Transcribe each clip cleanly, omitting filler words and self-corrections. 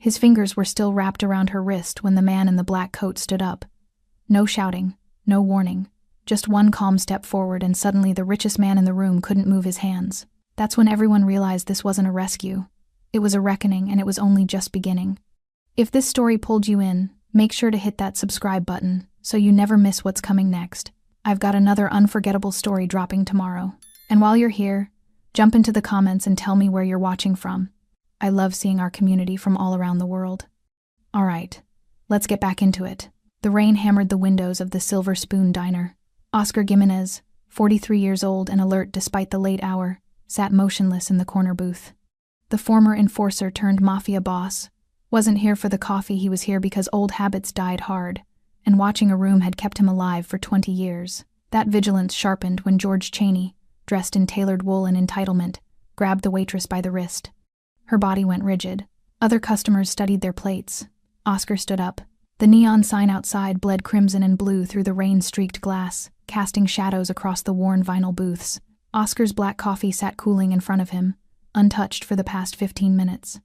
His fingers were still wrapped around her wrist when the man in the black coat stood up. No shouting, no warning. Just one calm step forward, and suddenly the richest man in the room couldn't move his hands. That's when everyone realized this wasn't a rescue. It was a reckoning, and it was only just beginning. If this story pulled you in, make sure to hit that subscribe button so you never miss what's coming next. I've got another unforgettable story dropping tomorrow. And while you're here, jump into the comments and tell me where you're watching from. I love seeing our community from all around the world. All right, let's get back into it. The rain hammered the windows of the Silver Spoon Diner. Oscar Gimenez, 43 years old and alert despite the late hour, sat motionless in the corner booth. The former enforcer turned mafia boss wasn't here for the coffee. He was here because old habits died hard, and watching a room had kept him alive for 20 years. That vigilance sharpened when George Cheney, dressed in tailored wool and entitlement, grabbed the waitress by the wrist. Her body went rigid. Other customers studied their plates. Oscar stood up. The neon sign outside bled crimson and blue through the rain-streaked glass, casting shadows across the worn vinyl booths. Oscar's black coffee sat cooling in front of him, untouched for the past 15 minutes.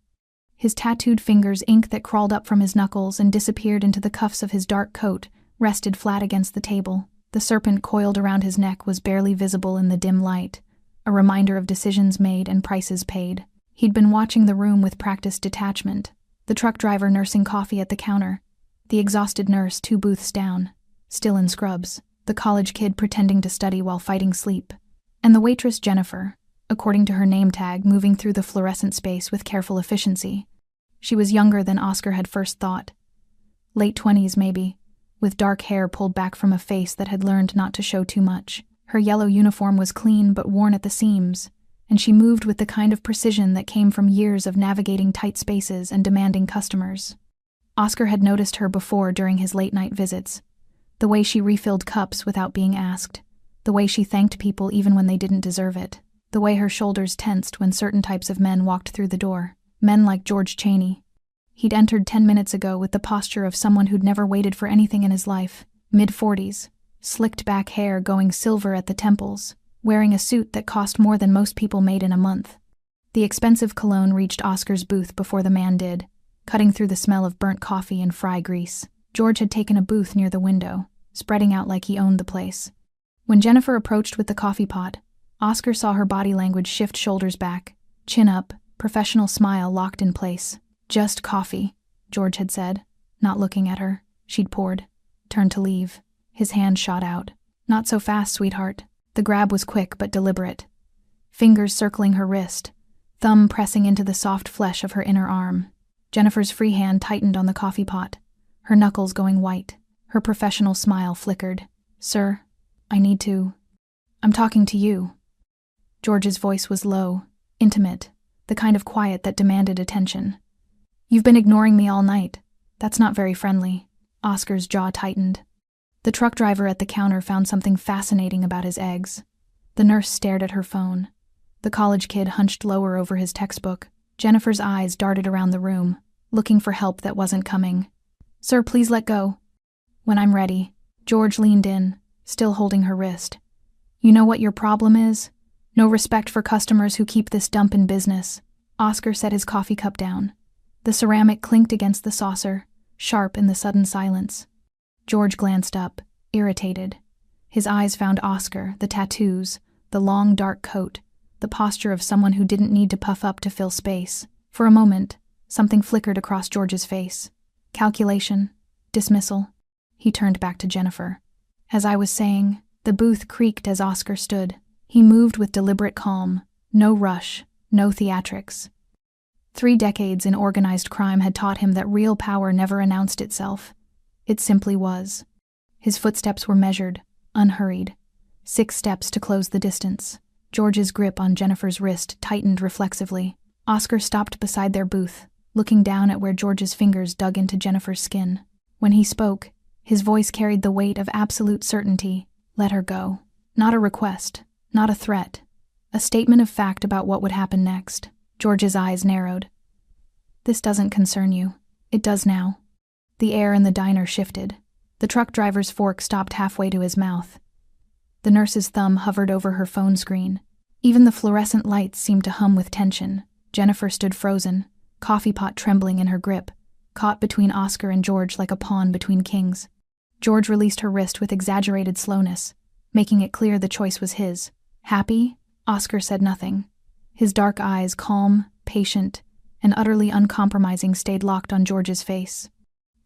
His tattooed fingers, ink that crawled up from his knuckles and disappeared into the cuffs of his dark coat, rested flat against the table. The serpent coiled around his neck was barely visible in the dim light, a reminder of decisions made and prices paid. He'd been watching the room with practiced detachment, the truck driver nursing coffee at the counter, the exhausted nurse 2 booths down, still in scrubs, the college kid pretending to study while fighting sleep, and the waitress Jennifer, according to her name tag, moving through the fluorescent space with careful efficiency. She was younger than Oscar had first thought. Late 20s maybe, with dark hair pulled back from a face that had learned not to show too much. Her yellow uniform was clean but worn at the seams, and she moved with the kind of precision that came from years of navigating tight spaces and demanding customers. Oscar had noticed her before during his late-night visits. The way she refilled cups without being asked. The way she thanked people even when they didn't deserve it. The way her shoulders tensed when certain types of men walked through the door. Men like George Cheney. He'd entered 10 minutes ago with the posture of someone who'd never waited for anything in his life. Mid-40s, slicked back hair going silver at the temples, wearing a suit that cost more than most people made in a month. The expensive cologne reached Oscar's booth before the man did, cutting through the smell of burnt coffee and fry grease. George had taken a booth near the window, spreading out like he owned the place. When Jennifer approached with the coffee pot, Oscar saw her body language shift, shoulders back, chin up, professional smile locked in place. "Just coffee," George had said, not looking at her. She'd poured, turned to leave. His hand shot out. "Not so fast, sweetheart." The grab was quick but deliberate. Fingers circling her wrist, thumb pressing into the soft flesh of her inner arm. Jennifer's free hand tightened on the coffee pot, her knuckles going white. Her professional smile flickered. "Sir, I need to... I'm talking to you." George's voice was low, intimate, the kind of quiet that demanded attention. "You've been ignoring me all night. That's not very friendly." Oscar's jaw tightened. The truck driver at the counter found something fascinating about his eggs. The nurse stared at her phone. The college kid hunched lower over his textbook. Jennifer's eyes darted around the room, looking for help that wasn't coming. "Sir, please let go." "When I'm ready." George leaned in, still holding her wrist. "You know what your problem is? No respect for customers who keep this dump in business." Oscar set his coffee cup down. The ceramic clinked against the saucer, sharp in the sudden silence. George glanced up, irritated. His eyes found Oscar, the tattoos, the long dark coat, the posture of someone who didn't need to puff up to fill space. For a moment, something flickered across George's face. Calculation, dismissal. He turned back to Jennifer. "As I was saying," the booth creaked as Oscar stood. He moved with deliberate calm, no rush, no theatrics. 3 decades in organized crime had taught him that real power never announced itself. It simply was. His footsteps were measured, unhurried. 6 steps to close the distance. George's grip on Jennifer's wrist tightened reflexively. Oscar stopped beside their booth, looking down at where George's fingers dug into Jennifer's skin. When he spoke, his voice carried the weight of absolute certainty. Let her go. Not a request, not a threat. A statement of fact about what would happen next. George's eyes narrowed. "This doesn't concern you. It does now." The air in the diner shifted. The truck driver's fork stopped halfway to his mouth. The nurse's thumb hovered over her phone screen. Even the fluorescent lights seemed to hum with tension. Jennifer stood frozen, coffee pot trembling in her grip, caught between Oscar and George like a pawn between kings. George released her wrist with exaggerated slowness, making it clear the choice was his. Happy? Oscar said nothing. His dark eyes, calm, patient, and utterly uncompromising, stayed locked on George's face.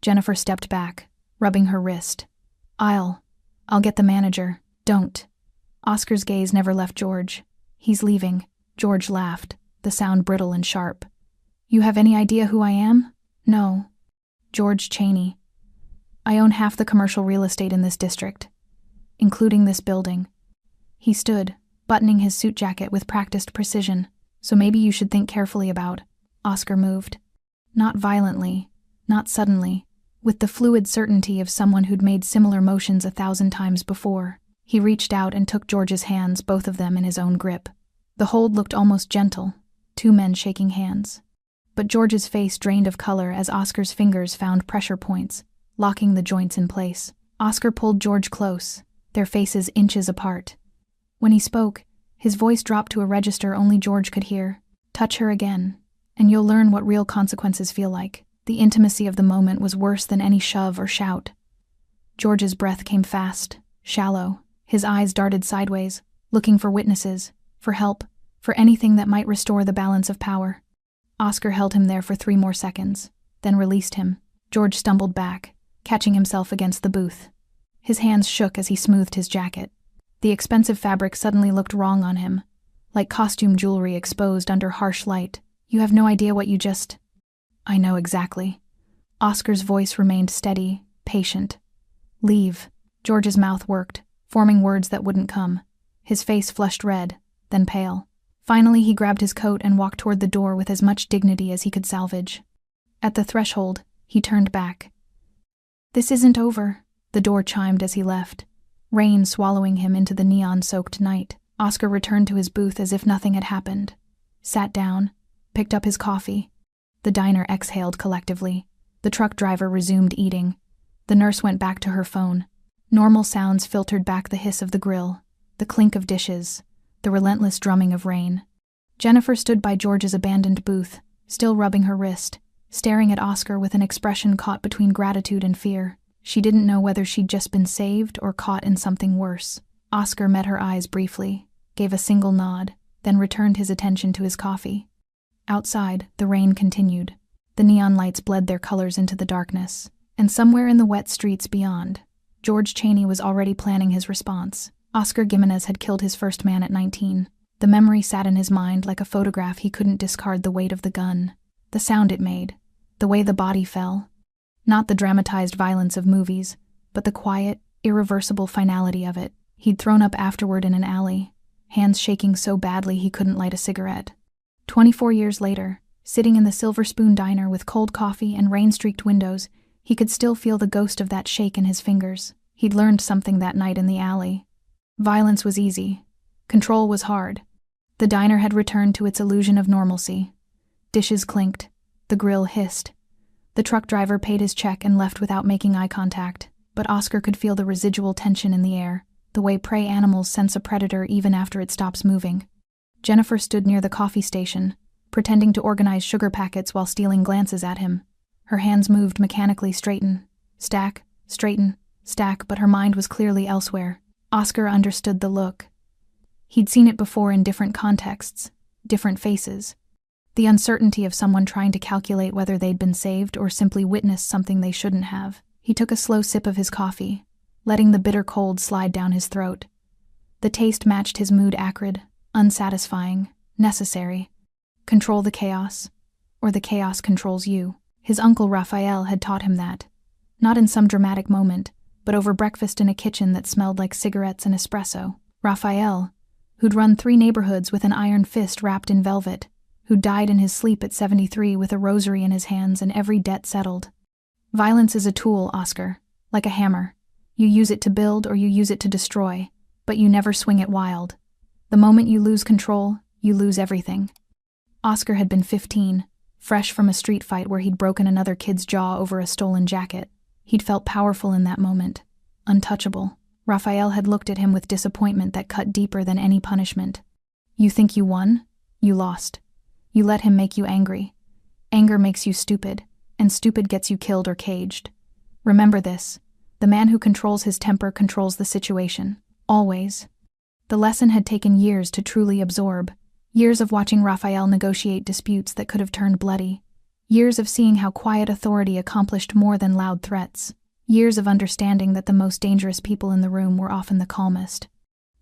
Jennifer stepped back, rubbing her wrist. I'll get the manager. Don't. Oscar's gaze never left George. He's leaving. George laughed, the sound brittle and sharp. You have any idea who I am? No. George Cheney. I own half the commercial real estate in this district, including this building. He stood, buttoning his suit jacket with practiced precision. So maybe you should think carefully about. Oscar moved. Not violently, not suddenly, with the fluid certainty of someone who'd made similar motions 1,000 times before. He reached out and took George's hands, both of them in his own grip. The hold looked almost gentle, two men shaking hands. But George's face drained of color as Oscar's fingers found pressure points, locking the joints in place. Oscar pulled George close, their faces inches apart. When he spoke, his voice dropped to a register only George could hear. Touch her again, and you'll learn what real consequences feel like. The intimacy of the moment was worse than any shove or shout. George's breath came fast, shallow. His eyes darted sideways, looking for witnesses, for help, for anything that might restore the balance of power. Oscar held him there for 3 more seconds, then released him. George stumbled back, catching himself against the booth. His hands shook as he smoothed his jacket. The expensive fabric suddenly looked wrong on him, like costume jewelry exposed under harsh light. You have no idea what you just... I know exactly. Oscar's voice remained steady, patient. Leave. George's mouth worked, forming words that wouldn't come. His face flushed red, then pale. Finally, he grabbed his coat and walked toward the door with as much dignity as he could salvage. At the threshold, he turned back. This isn't over, the door chimed as he left, rain swallowing him into the neon-soaked night. Oscar returned to his booth as if nothing had happened, sat down, picked up his coffee. The diner exhaled collectively. The truck driver resumed eating. The nurse went back to her phone. Normal sounds filtered back: the hiss of the grill, the clink of dishes, the relentless drumming of rain. Jennifer stood by George's abandoned booth, still rubbing her wrist, staring at Oscar with an expression caught between gratitude and fear. She didn't know whether she'd just been saved or caught in something worse. Oscar met her eyes briefly, gave a single nod, then returned his attention to his coffee. Outside, the rain continued. The neon lights bled their colors into the darkness, and somewhere in the wet streets beyond, George Cheney was already planning his response. Oscar Gimenez had killed his first man at 19. The memory sat in his mind like a photograph. He couldn't discard the weight of the gun, the sound it made, the way the body fell. Not the dramatized violence of movies, but the quiet, irreversible finality of it. He'd thrown up afterward in an alley, hands shaking so badly he couldn't light a cigarette. 24 years later, sitting in the Silver Spoon diner with cold coffee and rain-streaked windows, he could still feel the ghost of that shake in his fingers. He'd learned something that night in the alley. Violence was easy. Control was hard. The diner had returned to its illusion of normalcy. Dishes clinked. The grill hissed. The truck driver paid his check and left without making eye contact, but Oscar could feel the residual tension in the air, the way prey animals sense a predator even after it stops moving. Jennifer stood near the coffee station, pretending to organize sugar packets while stealing glances at him. Her hands moved mechanically: straighten, stack, straighten, stack, but her mind was clearly elsewhere. Oscar understood the look. He'd seen it before in different contexts, different faces. The uncertainty of someone trying to calculate whether they'd been saved or simply witnessed something they shouldn't have. He took a slow sip of his coffee, letting the bitter cold slide down his throat. The taste matched his mood: acrid, unsatisfying, necessary. Control the chaos, or the chaos controls you. His uncle Raphael had taught him that. Not in some dramatic moment, but over breakfast in a kitchen that smelled like cigarettes and espresso. Raphael, who'd run 3 neighborhoods with an iron fist wrapped in velvet, who died in his sleep at 73 with a rosary in his hands and every debt settled. Violence is a tool, Oscar, like a hammer. You use it to build or you use it to destroy, but you never swing it wild. The moment you lose control, you lose everything. Oscar had been 15, fresh from a street fight where he'd broken another kid's jaw over a stolen jacket. He'd felt powerful in that moment, untouchable. Raphael had looked at him with disappointment that cut deeper than any punishment. You think you won? You lost. You let him make you angry. Anger makes you stupid, and stupid gets you killed or caged. Remember this. The man who controls his temper controls the situation. Always. The lesson had taken years to truly absorb. Years of watching Raphael negotiate disputes that could have turned bloody. Years of seeing how quiet authority accomplished more than loud threats. Years of understanding that the most dangerous people in the room were often the calmest.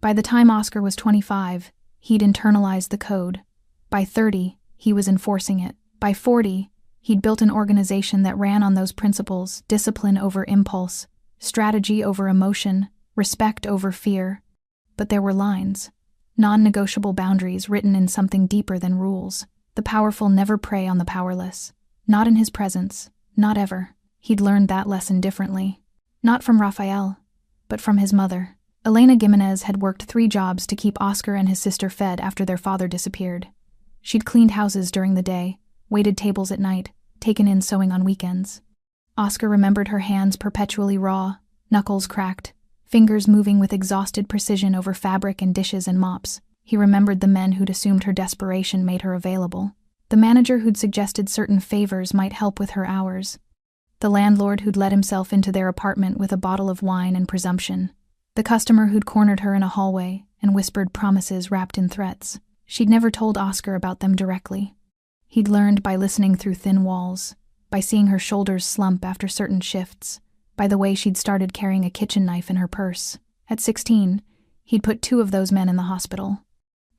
By the time Oscar was 25, he'd internalized the code. By 30, he was enforcing it. By 40, he'd built an organization that ran on those principles: discipline over impulse, strategy over emotion, respect over fear. But there were lines. Non-negotiable boundaries written in something deeper than rules. The powerful never prey on the powerless. Not in his presence. Not ever. He'd learned that lesson differently. Not from Raphael, but from his mother. Elena Gimenez had worked 3 jobs to keep Oscar and his sister fed after their father disappeared. She'd cleaned houses during the day, waited tables at night, taken in sewing on weekends. Oscar remembered her hands perpetually raw, knuckles cracked, fingers moving with exhausted precision over fabric and dishes and mops. He remembered the men who'd assumed her desperation made her available. The manager who'd suggested certain favors might help with her hours. The landlord who'd let himself into their apartment with a bottle of wine and presumption. The customer who'd cornered her in a hallway and whispered promises wrapped in threats. She'd never told Oscar about them directly. He'd learned by listening through thin walls, by seeing her shoulders slump after certain shifts, by the way she'd started carrying a kitchen knife in her purse. At 16, he'd put 2 of those men in the hospital.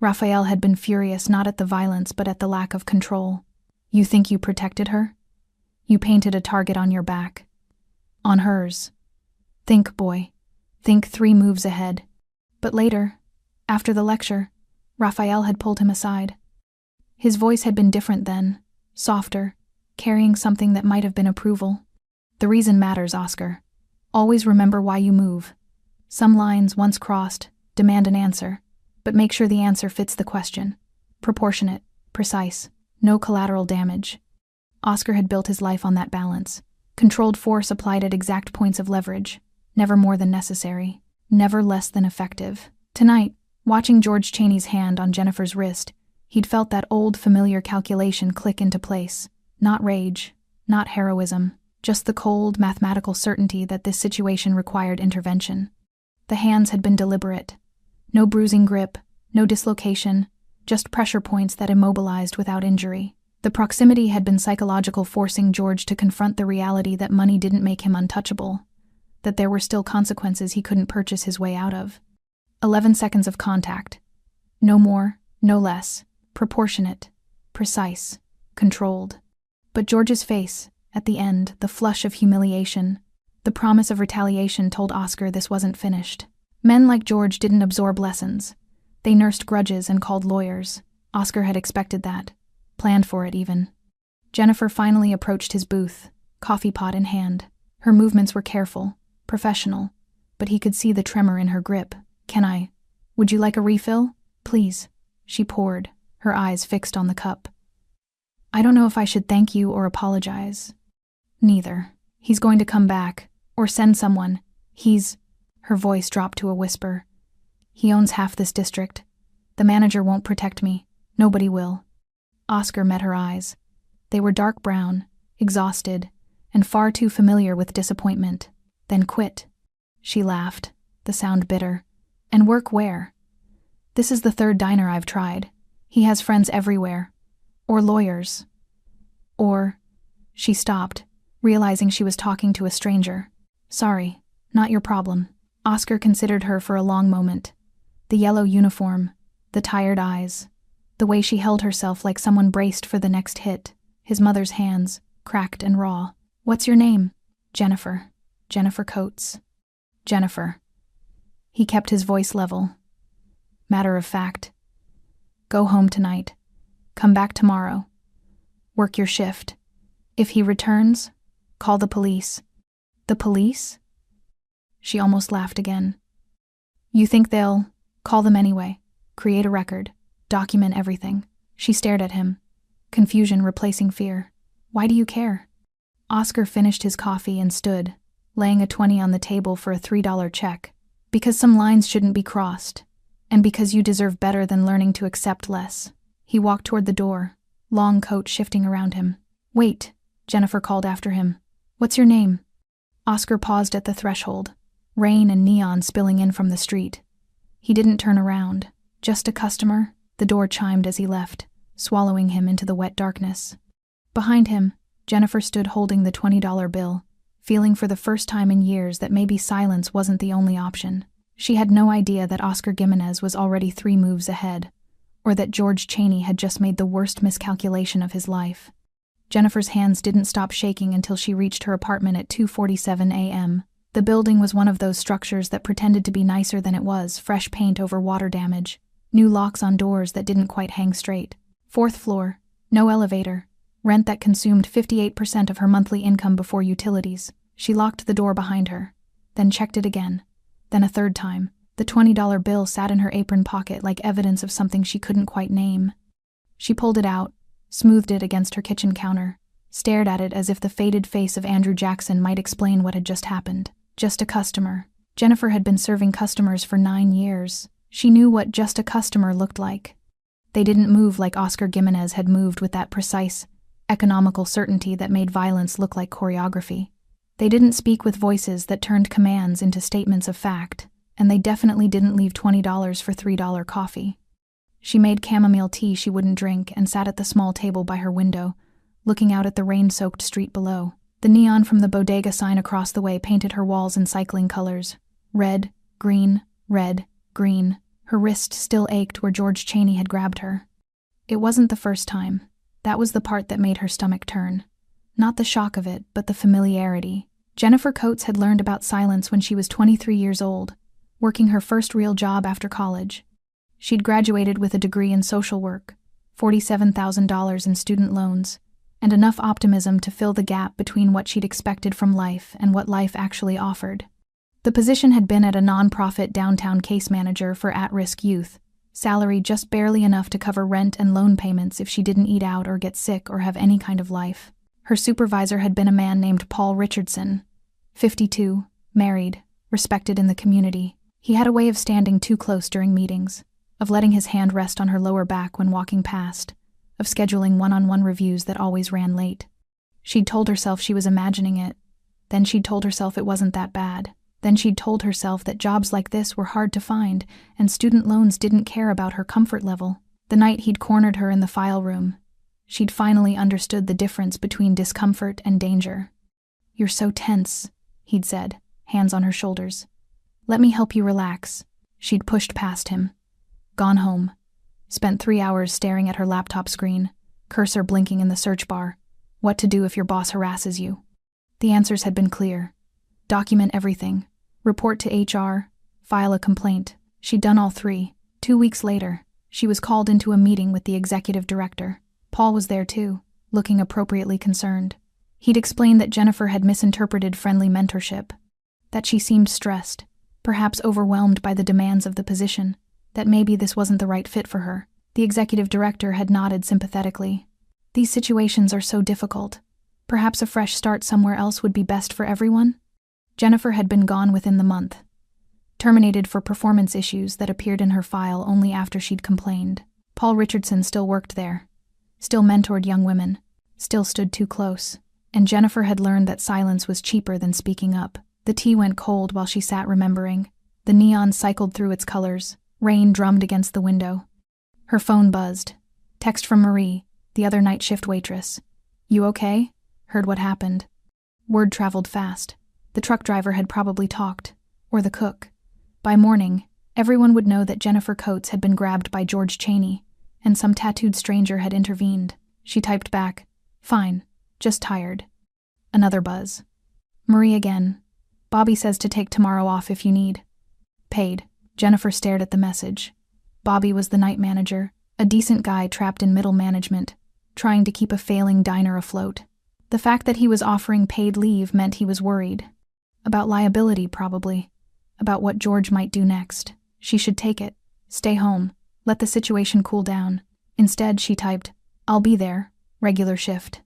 Raphael had been furious not at the violence but at the lack of control. You think you protected her? You painted a target on your back. On hers. Think, boy. Think 3 moves ahead. But later, after the lecture, Raphael had pulled him aside. His voice had been different then, softer, carrying something that might have been approval. The reason matters, Oscar. Always remember why you move. Some lines, once crossed, demand an answer, but make sure the answer fits the question. Proportionate, precise, no collateral damage. Oscar had built his life on that balance. Controlled force applied at exact points of leverage. Never more than necessary. Never less than effective. Tonight, watching George Chaney's hand on Jennifer's wrist, he'd felt that old familiar calculation click into place. Not rage, not heroism, just the cold, mathematical certainty that this situation required intervention. The hands had been deliberate. No bruising grip, no dislocation, just pressure points that immobilized without injury. The proximity had been psychological, forcing George to confront the reality that money didn't make him untouchable, that there were still consequences he couldn't purchase his way out of. 11 seconds of contact. No more, no less. Proportionate, precise, controlled. But George's face, at the end, the flush of humiliation, the promise of retaliation told Oscar this wasn't finished. Men like George didn't absorb lessons. They nursed grudges and called lawyers. Oscar had expected that. Planned for it, even. Jennifer finally approached his booth, coffee pot in hand. Her movements were careful, professional, but he could see the tremor in her grip. Would you like a refill? Please. She poured, her eyes fixed on the cup. I don't know if I should thank you or apologize. Neither. He's going to come back, or send someone. Her voice dropped to a whisper. He owns half this district. The manager won't protect me. Nobody will. Oscar met her eyes. They were dark brown, exhausted, and far too familiar with disappointment. Then quit. She laughed, the sound bitter. And work where? This is the 3rd diner I've tried. He has friends everywhere. Or lawyers. Or... She stopped, realizing she was talking to a stranger. Sorry, not your problem. Oscar considered her for a long moment. The yellow uniform, the tired eyes, the way she held herself like someone braced for the next hit, his mother's hands, cracked and raw. What's your name? Jennifer. Jennifer Coates. Jennifer. He kept his voice level. Matter of fact. Go home tonight. Come back tomorrow. Work your shift. If he returns, call the police. The police? She almost laughed again. You think they'll... Call them anyway. Create a record. Document everything. She stared at him. Confusion replacing fear. Why do you care? Oscar finished his coffee and stood, laying a 20 on the table for a $3 check. Because some lines shouldn't be crossed. And because you deserve better than learning to accept less. He walked toward the door, long coat shifting around him. "Wait," Jennifer called after him. "What's your name?" Oscar paused at the threshold, rain and neon spilling in from the street. He didn't turn around. "Just a customer," the door chimed as he left, swallowing him into the wet darkness. Behind him, Jennifer stood holding the $20 bill, feeling for the first time in years that maybe silence wasn't the only option. She had no idea that Oscar Gimenez was already 3 moves ahead, or that George Chaney had just made the worst miscalculation of his life. Jennifer's hands didn't stop shaking until she reached her apartment at 2:47 a.m. The building was one of those structures that pretended to be nicer than it was, fresh paint over water damage, new locks on doors that didn't quite hang straight. 4th floor, no elevator, rent that consumed 58% of her monthly income before utilities. She locked the door behind her, then checked it again, then a third time. The $20 bill sat in her apron pocket like evidence of something she couldn't quite name. She pulled it out, smoothed it against her kitchen counter, stared at it as if the faded face of Andrew Jackson might explain what had just happened. Just a customer. Jennifer had been serving customers for 9 years. She knew what just a customer looked like. They didn't move like Oscar Gimenez had moved, with that precise, economical certainty that made violence look like choreography. They didn't speak with voices that turned commands into statements of fact, and they definitely didn't leave $20 for $3 coffee. She made chamomile tea she wouldn't drink and sat at the small table by her window, looking out at the rain-soaked street below. The neon from the bodega sign across the way painted her walls in cycling colors: red, green, red, green. Her wrist still ached where George Chaney had grabbed her. It wasn't the first time. That was the part that made her stomach turn. Not the shock of it, but the familiarity. Jennifer Coates had learned about silence when she was 23 years old, working her first real job after college. She'd graduated with a degree in social work, $47,000 in student loans, and enough optimism to fill the gap between what she'd expected from life and what life actually offered. The position had been at a nonprofit downtown case manager for at-risk youth, salary just barely enough to cover rent and loan payments if she didn't eat out or get sick or have any kind of life. Her supervisor had been a man named Paul Richardson, 52, married, respected in the community. He had a way of standing too close during meetings, of letting his hand rest on her lower back when walking past, of scheduling one-on-one reviews that always ran late. She'd told herself she was imagining it. Then she'd told herself it wasn't that bad. Then she'd told herself that jobs like this were hard to find, and student loans didn't care about her comfort level. The night he'd cornered her in the file room, she'd finally understood the difference between discomfort and danger. "You're so tense," he'd said, hands on her shoulders. "Let me help you relax." She'd pushed past him. Gone home. Spent 3 hours staring at her laptop screen, cursor blinking in the search bar. What to do if your boss harasses you. The answers had been clear. Document everything. Report to HR. File a complaint. She'd done all 3. 2 weeks later, she was called into a meeting with the executive director. Paul was there too, looking appropriately concerned. He'd explained that Jennifer had misinterpreted friendly mentorship, that she seemed stressed, perhaps overwhelmed by the demands of the position, that maybe this wasn't the right fit for her. The executive director had nodded sympathetically. "These situations are so difficult. Perhaps a fresh start somewhere else would be best for everyone?" Jennifer had been gone within the month, terminated for performance issues that appeared in her file only after she'd complained. Paul Richardson still worked there, still mentored young women, still stood too close, and Jennifer had learned that silence was cheaper than speaking up. The tea went cold while she sat remembering. The neon cycled through its colors. Rain drummed against the window. Her phone buzzed. Text from Marie, the other night shift waitress. "You okay? Heard what happened." Word traveled fast. The truck driver had probably talked, or the cook. By morning, everyone would know that Jennifer Coates had been grabbed by George Chaney, and some tattooed stranger had intervened. She typed back, "Fine, just tired." Another buzz. Marie again. "Bobby says to take tomorrow off if you need." Paid. Jennifer stared at the message. Bobby was the night manager, a decent guy trapped in middle management, trying to keep a failing diner afloat. The fact that he was offering paid leave meant he was worried. About liability, probably. About what George might do next. She should take it. Stay home. Let the situation cool down. Instead, she typed, "I'll be there. Regular shift."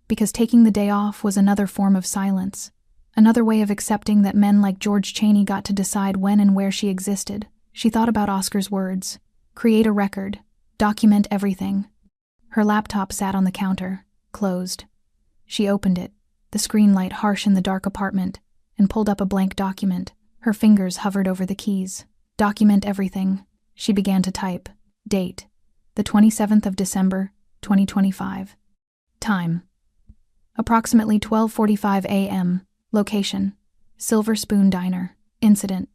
Because taking the day off was another form of silence. Another way of accepting that men like George Chaney got to decide when and where she existed. She thought about Oscar's words. Create a record. Document everything. Her laptop sat on the counter, closed. She opened it, the screen light harsh in the dark apartment, and pulled up a blank document. Her fingers hovered over the keys. Document everything. She began to type. Date: the 27th of December, 2025. Time: approximately 12:45 a.m. Location: Silver Spoon Diner. Incident: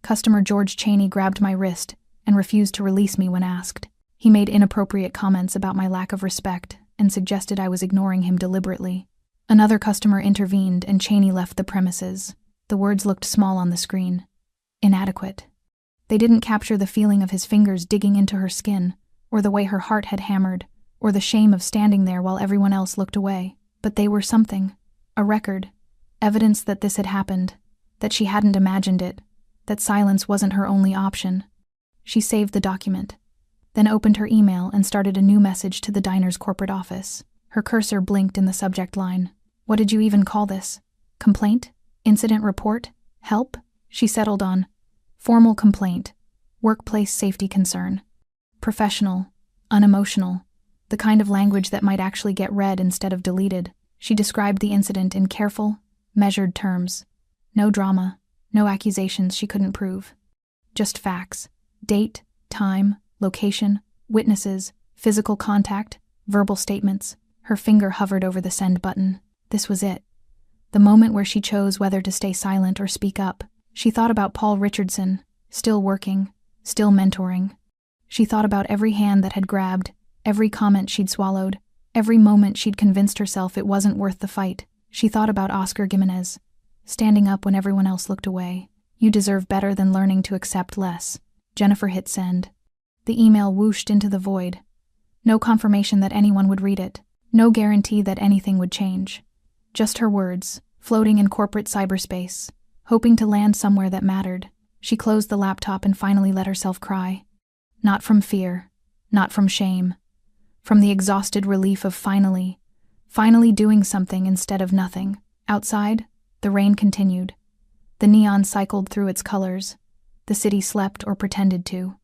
customer George Cheney grabbed my wrist and refused to release me when asked. He made inappropriate comments about my lack of respect and suggested I was ignoring him deliberately. Another customer intervened and Cheney left the premises. The words looked small on the screen. Inadequate. They didn't capture the feeling of his fingers digging into her skin, or the way her heart had hammered, or the shame of standing there while everyone else looked away. But they were something. A record. Evidence that this had happened. That she hadn't imagined it. That silence wasn't her only option. She saved the document, then opened her email and started a new message to the diner's corporate office. Her cursor blinked in the subject line. What did you even call this? Complaint? Incident report? Help? She settled on formal complaint, workplace safety concern. Professional, unemotional, the kind of language that might actually get read instead of deleted. She described the incident in careful, measured terms. No drama, no accusations she couldn't prove. Just facts. Date, time, location, witnesses, physical contact, verbal statements. Her finger hovered over the send button. This was it. The moment where she chose whether to stay silent or speak up. She thought about Paul Richardson, still working, still mentoring. She thought about every hand that had grabbed, every comment she'd swallowed, every moment she'd convinced herself it wasn't worth the fight. She thought about Oscar Gimenez, standing up when everyone else looked away. You deserve better than learning to accept less. Jennifer hit send. The email whooshed into the void. No confirmation that anyone would read it. No guarantee that anything would change. Just her words, floating in corporate cyberspace, hoping to land somewhere that mattered. She closed the laptop and finally let herself cry. Not from fear, not from shame. From the exhausted relief of finally doing something instead of nothing. Outside, the rain continued. The neon cycled through its colors. The city slept or pretended to.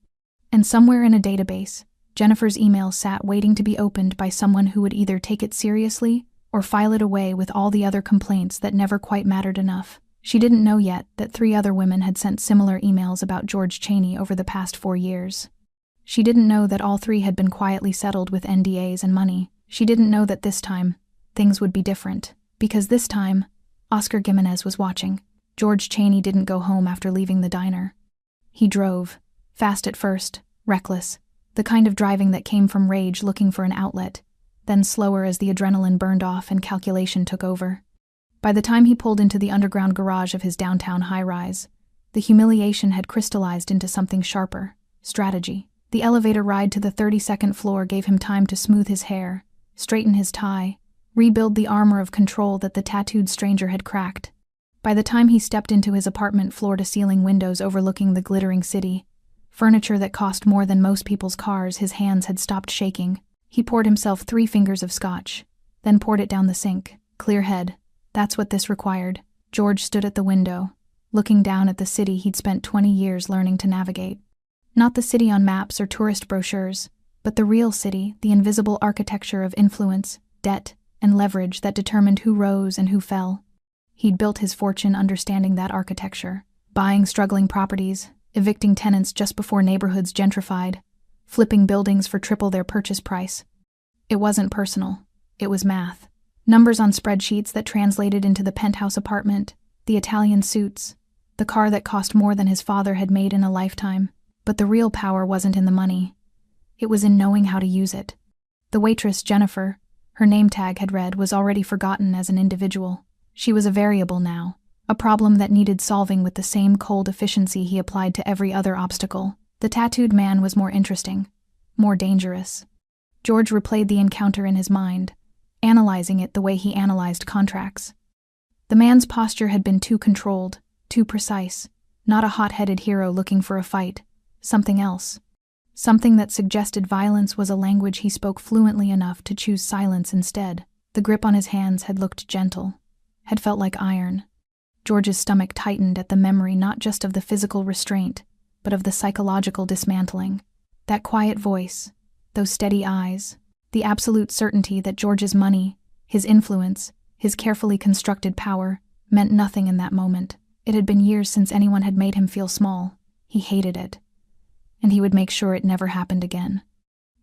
And somewhere in a database, Jennifer's email sat waiting to be opened by someone who would either take it seriously or file it away with all the other complaints that never quite mattered enough. She didn't know yet that 3 other women had sent similar emails about George Cheney over the past 4 years. She didn't know that all 3 had been quietly settled with NDAs and money. She didn't know that this time, things would be different. Because this time, Oscar Gimenez was watching. George Cheney didn't go home after leaving the diner. He drove, fast at first, reckless, the kind of driving that came from rage looking for an outlet, then slower as the adrenaline burned off and calculation took over. By the time he pulled into the underground garage of his downtown high-rise, the humiliation had crystallized into something sharper: strategy. The elevator ride to the 32nd floor gave him time to smooth his hair, straighten his tie, rebuild the armor of control that the tattooed stranger had cracked. By the time he stepped into his apartment floor-to-ceiling windows overlooking the glittering city, furniture that cost more than most people's cars, his hands had stopped shaking. He poured himself 3 fingers of scotch, then poured it down the sink. Clear head. That's what this required. George stood at the window, looking down at the city he'd spent 20 years learning to navigate. Not the city on maps or tourist brochures, but the real city, the invisible architecture of influence, debt, and leverage that determined who rose and who fell. He'd built his fortune understanding that architecture, buying struggling properties, evicting tenants just before neighborhoods gentrified, flipping buildings for triple their purchase price. It wasn't personal. It was math. Numbers on spreadsheets that translated into the penthouse apartment, the Italian suits, the car that cost more than his father had made in a lifetime. But the real power wasn't in the money. It was in knowing how to use it. The waitress, Jennifer, her name tag had read, was already forgotten as an individual. She was a variable now, a problem that needed solving with the same cold efficiency he applied to every other obstacle. The tattooed man was more interesting, more dangerous. George replayed the encounter in his mind, analyzing it the way he analyzed contracts. The man's posture had been too controlled, too precise, not a hot-headed hero looking for a fight. Something else. Something that suggested violence was a language he spoke fluently enough to choose silence instead. The grip on his hands had looked gentle, had felt like iron. George's stomach tightened at the memory not just of the physical restraint, but of the psychological dismantling. That quiet voice, those steady eyes, the absolute certainty that George's money, His influence, his carefully constructed power, meant nothing in that moment. It had been years since anyone had made him feel small. He hated it. And he would make sure it never happened again.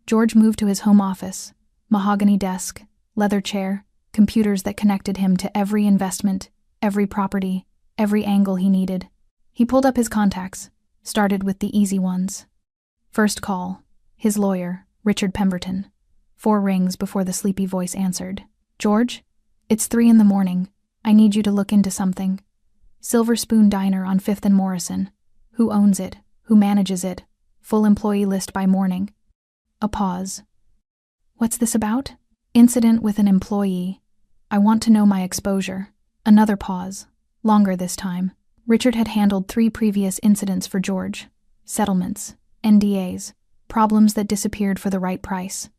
George moved to his home office. Mahogany desk, leather chair, computers that connected him to every investment, every property, every angle he needed. He pulled up his contacts, started with the easy ones. First call, his lawyer, Richard Pemberton. 4 rings before the sleepy voice answered. George? It's 3 a.m. I need you to look into something. Silver Spoon Diner on 5th and Morrison. Who owns it? Who manages it? Full employee list by morning. A pause. What's this about? Incident with an employee. I want to know my exposure. Another pause. Longer this time. Richard had handled 3 previous incidents for George. Settlements, NDAs, problems that disappeared for the right price.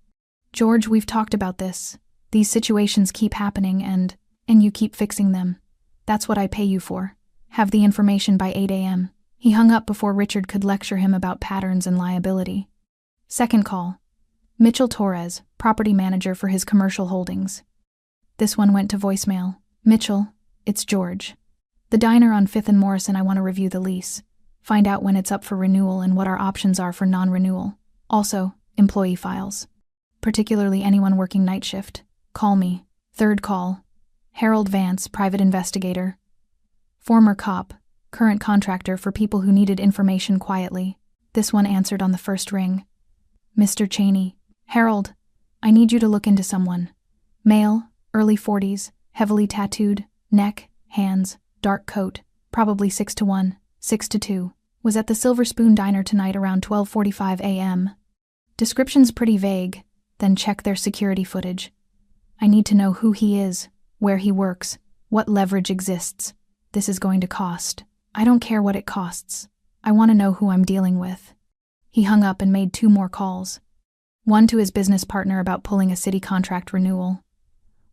George, we've talked about this. These situations keep happening and you keep fixing them. That's what I pay you for. Have the information by 8 a.m. He hung up before Richard could lecture him about patterns and liability. Second call. Mitchell Torres, property manager for his commercial holdings. This one went to voicemail. Mitchell, it's George. The diner on 5th and Morrison, I want to review the lease. Find out when it's up for renewal and what our options are for non-renewal. Also, employee files. Particularly anyone working night shift. Call me. Third call. Harold Vance, private investigator. Former cop, current contractor for people who needed information quietly. This one answered on the first ring. Mr. Cheney. Harold, I need you to look into someone. Male, early 40s, heavily tattooed, neck, hands, dark coat, probably 6'1", 6'2", was at the Silver Spoon Diner tonight around 12:45 a.m. Description's pretty vague, then check their security footage. I need to know who he is, where he works, what leverage exists. This is going to cost. I don't care what it costs. I want to know who I'm dealing with. He hung up and made 2 more calls. One to his business partner about pulling a city contract renewal.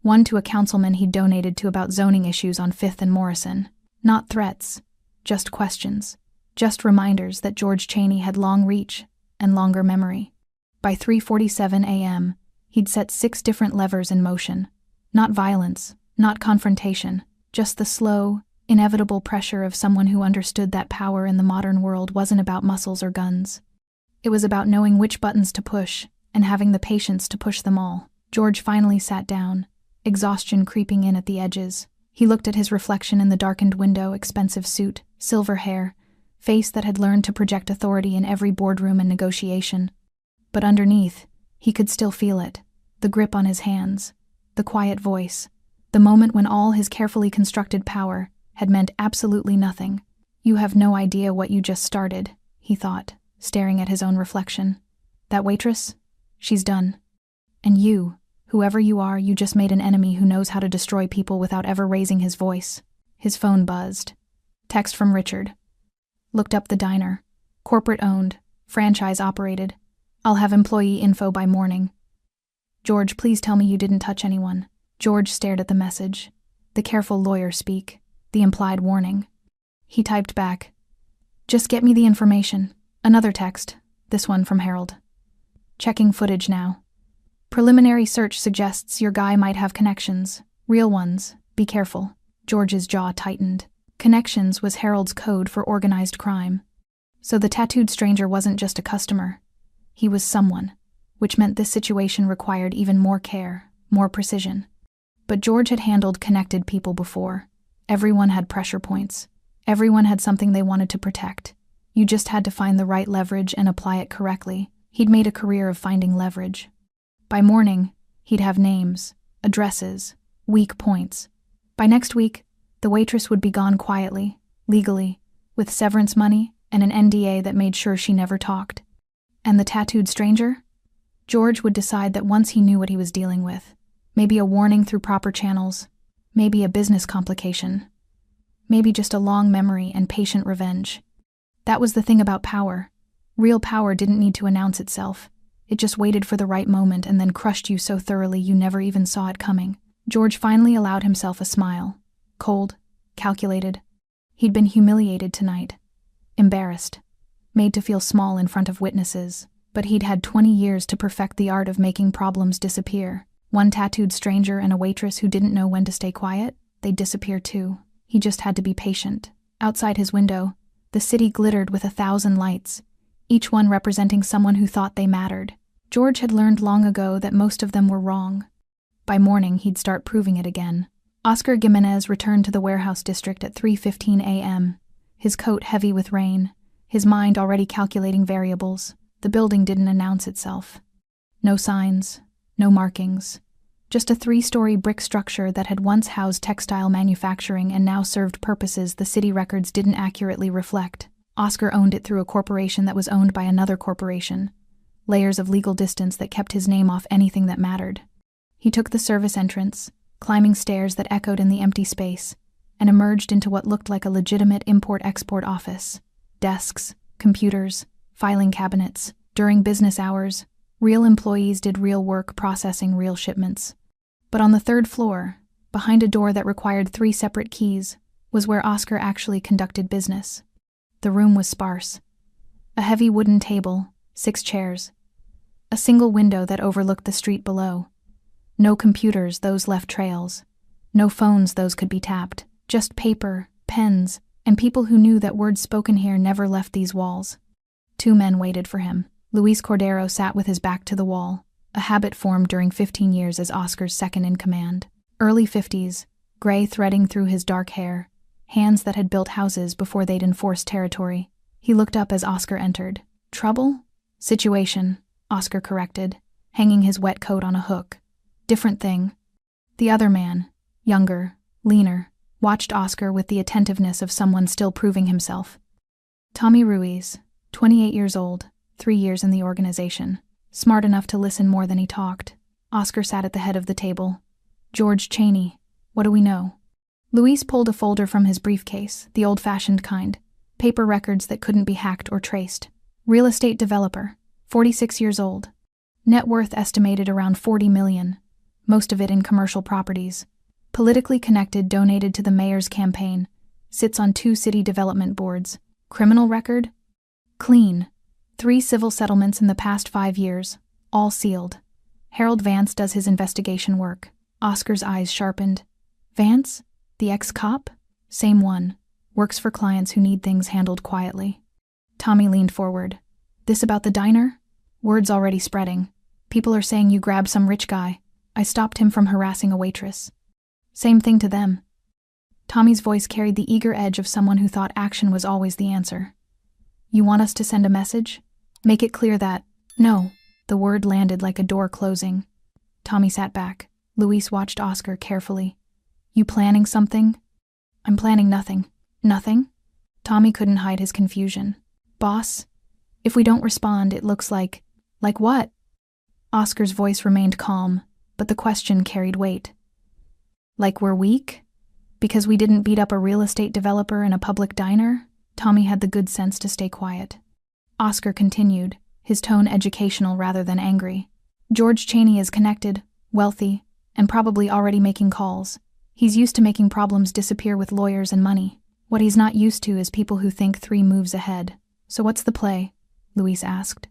One to a councilman he'd donated to about zoning issues on 5th and Morrison. Not threats, just questions. Just reminders that George Cheney had long reach and longer memory. By 3:47 a.m., he'd set 6 different levers in motion. Not violence, not confrontation, just the slow, inevitable pressure of someone who understood that power in the modern world wasn't about muscles or guns. It was about knowing which buttons to push and having the patience to push them all. George finally sat down, exhaustion creeping in at the edges. He looked at his reflection in the darkened window, expensive suit, silver hair, face that had learned to project authority in every boardroom and negotiation. But underneath, he could still feel it, the grip on his hands, the quiet voice, the moment when all his carefully constructed power had meant absolutely nothing. You have no idea what you just started, he thought, staring at his own reflection. That waitress? She's done. And you, whoever you are, you just made an enemy who knows how to destroy people without ever raising his voice. His phone buzzed. Text from Richard. Looked up the diner. Corporate owned, franchise operated. I'll have employee info by morning. George, please tell me you didn't touch anyone. George stared at the message. The careful lawyer speak. The implied warning. He typed back. Just get me the information. Another text. This one from Harold. Checking footage now. Preliminary search suggests your guy might have connections. Real ones. Be careful. George's jaw tightened. Connections was Harold's code for organized crime. So the tattooed stranger wasn't just a customer. He was someone, which meant this situation required even more care, more precision. But George had handled connected people before. Everyone had pressure points. Everyone had something they wanted to protect. You just had to find the right leverage and apply it correctly. He'd made a career of finding leverage. By morning, he'd have names, addresses, weak points. By next week, the waitress would be gone quietly, legally, with severance money and an NDA that made sure she never talked. And the tattooed stranger? George would decide that once he knew what he was dealing with, maybe a warning through proper channels, maybe a business complication, maybe just a long memory and patient revenge. That was the thing about power. Real power didn't need to announce itself. It just waited for the right moment and then crushed you so thoroughly you never even saw it coming. George finally allowed himself a smile. Cold, calculated. He'd been humiliated tonight. Embarrassed. Made to feel small in front of witnesses. But he'd had 20 years to perfect the art of making problems disappear. One tattooed stranger and a waitress who didn't know when to stay quiet, they'd disappear too. He just had to be patient. Outside his window, the city glittered with 1,000 lights, each one representing someone who thought they mattered. George had learned long ago that most of them were wrong. By morning, he'd start proving it again. Oscar Gimenez returned to the warehouse district at 3:15 a.m., his coat heavy with rain, his mind already calculating variables. The building didn't announce itself. No signs, no markings. Just a 3-story brick structure that had once housed textile manufacturing and now served purposes the city records didn't accurately reflect. Oscar owned it through a corporation that was owned by another corporation. Layers of legal distance that kept his name off anything that mattered. He took the service entrance, climbing stairs that echoed in the empty space, and emerged into what looked like a legitimate import-export office. Desks, computers, filing cabinets. During business hours, real employees did real work processing real shipments. But on the 3rd floor, behind a door that required 3 separate keys, was where Oscar actually conducted business. The room was sparse. A heavy wooden table, 6 chairs. A single window that overlooked the street below. No computers, those left trails. No phones, those could be tapped. Just paper, pens, and people who knew that words spoken here never left these walls. 2 men waited for him. Luis Cordero sat with his back to the wall, a habit formed during 15 years as Oscar's second-in-command. Early 50s, gray threading through his dark hair, hands that had built houses before they'd enforced territory. He looked up as Oscar entered. Trouble? Situation, Oscar corrected, hanging his wet coat on a hook. Different thing. The other man, younger, leaner, watched Oscar with the attentiveness of someone still proving himself. Tommy Ruiz, 28 years old, 3 years in the organization. Smart enough to listen more than he talked. Oscar sat at the head of the table. George Cheney, what do we know? Luis pulled a folder from his briefcase, the old-fashioned kind. Paper records that couldn't be hacked or traced. Real estate developer, 46 years old. Net worth estimated around $40 million, most of it in commercial properties. Politically connected, donated to the mayor's campaign. Sits on 2 city development boards. Criminal record? Clean. 3 civil settlements in the past 5 years, all sealed. Harold Vance does his investigation work. Oscar's eyes sharpened. Vance? The ex-cop? Same one. Works for clients who need things handled quietly. Tommy leaned forward. This about the diner? Word's already spreading. People are saying you grabbed some rich guy. I stopped him from harassing a waitress. Same thing to them. Tommy's voice carried the eager edge of someone who thought action was always the answer. You want us to send a message? Make it clear that, no. The word landed like a door closing. Tommy sat back. Luis watched Oscar carefully. You planning something? I'm planning nothing. Nothing? Tommy couldn't hide his confusion. Boss, if we don't respond, it looks like what? Oscar's voice remained calm, but the question carried weight. Like we're weak? Because we didn't beat up a real estate developer in a public diner? Tommy had the good sense to stay quiet. Oscar continued, his tone educational rather than angry. George Cheney is connected, wealthy, and probably already making calls. He's used to making problems disappear with lawyers and money. What he's not used to is people who think 3 moves ahead. So what's the play? Luis asked.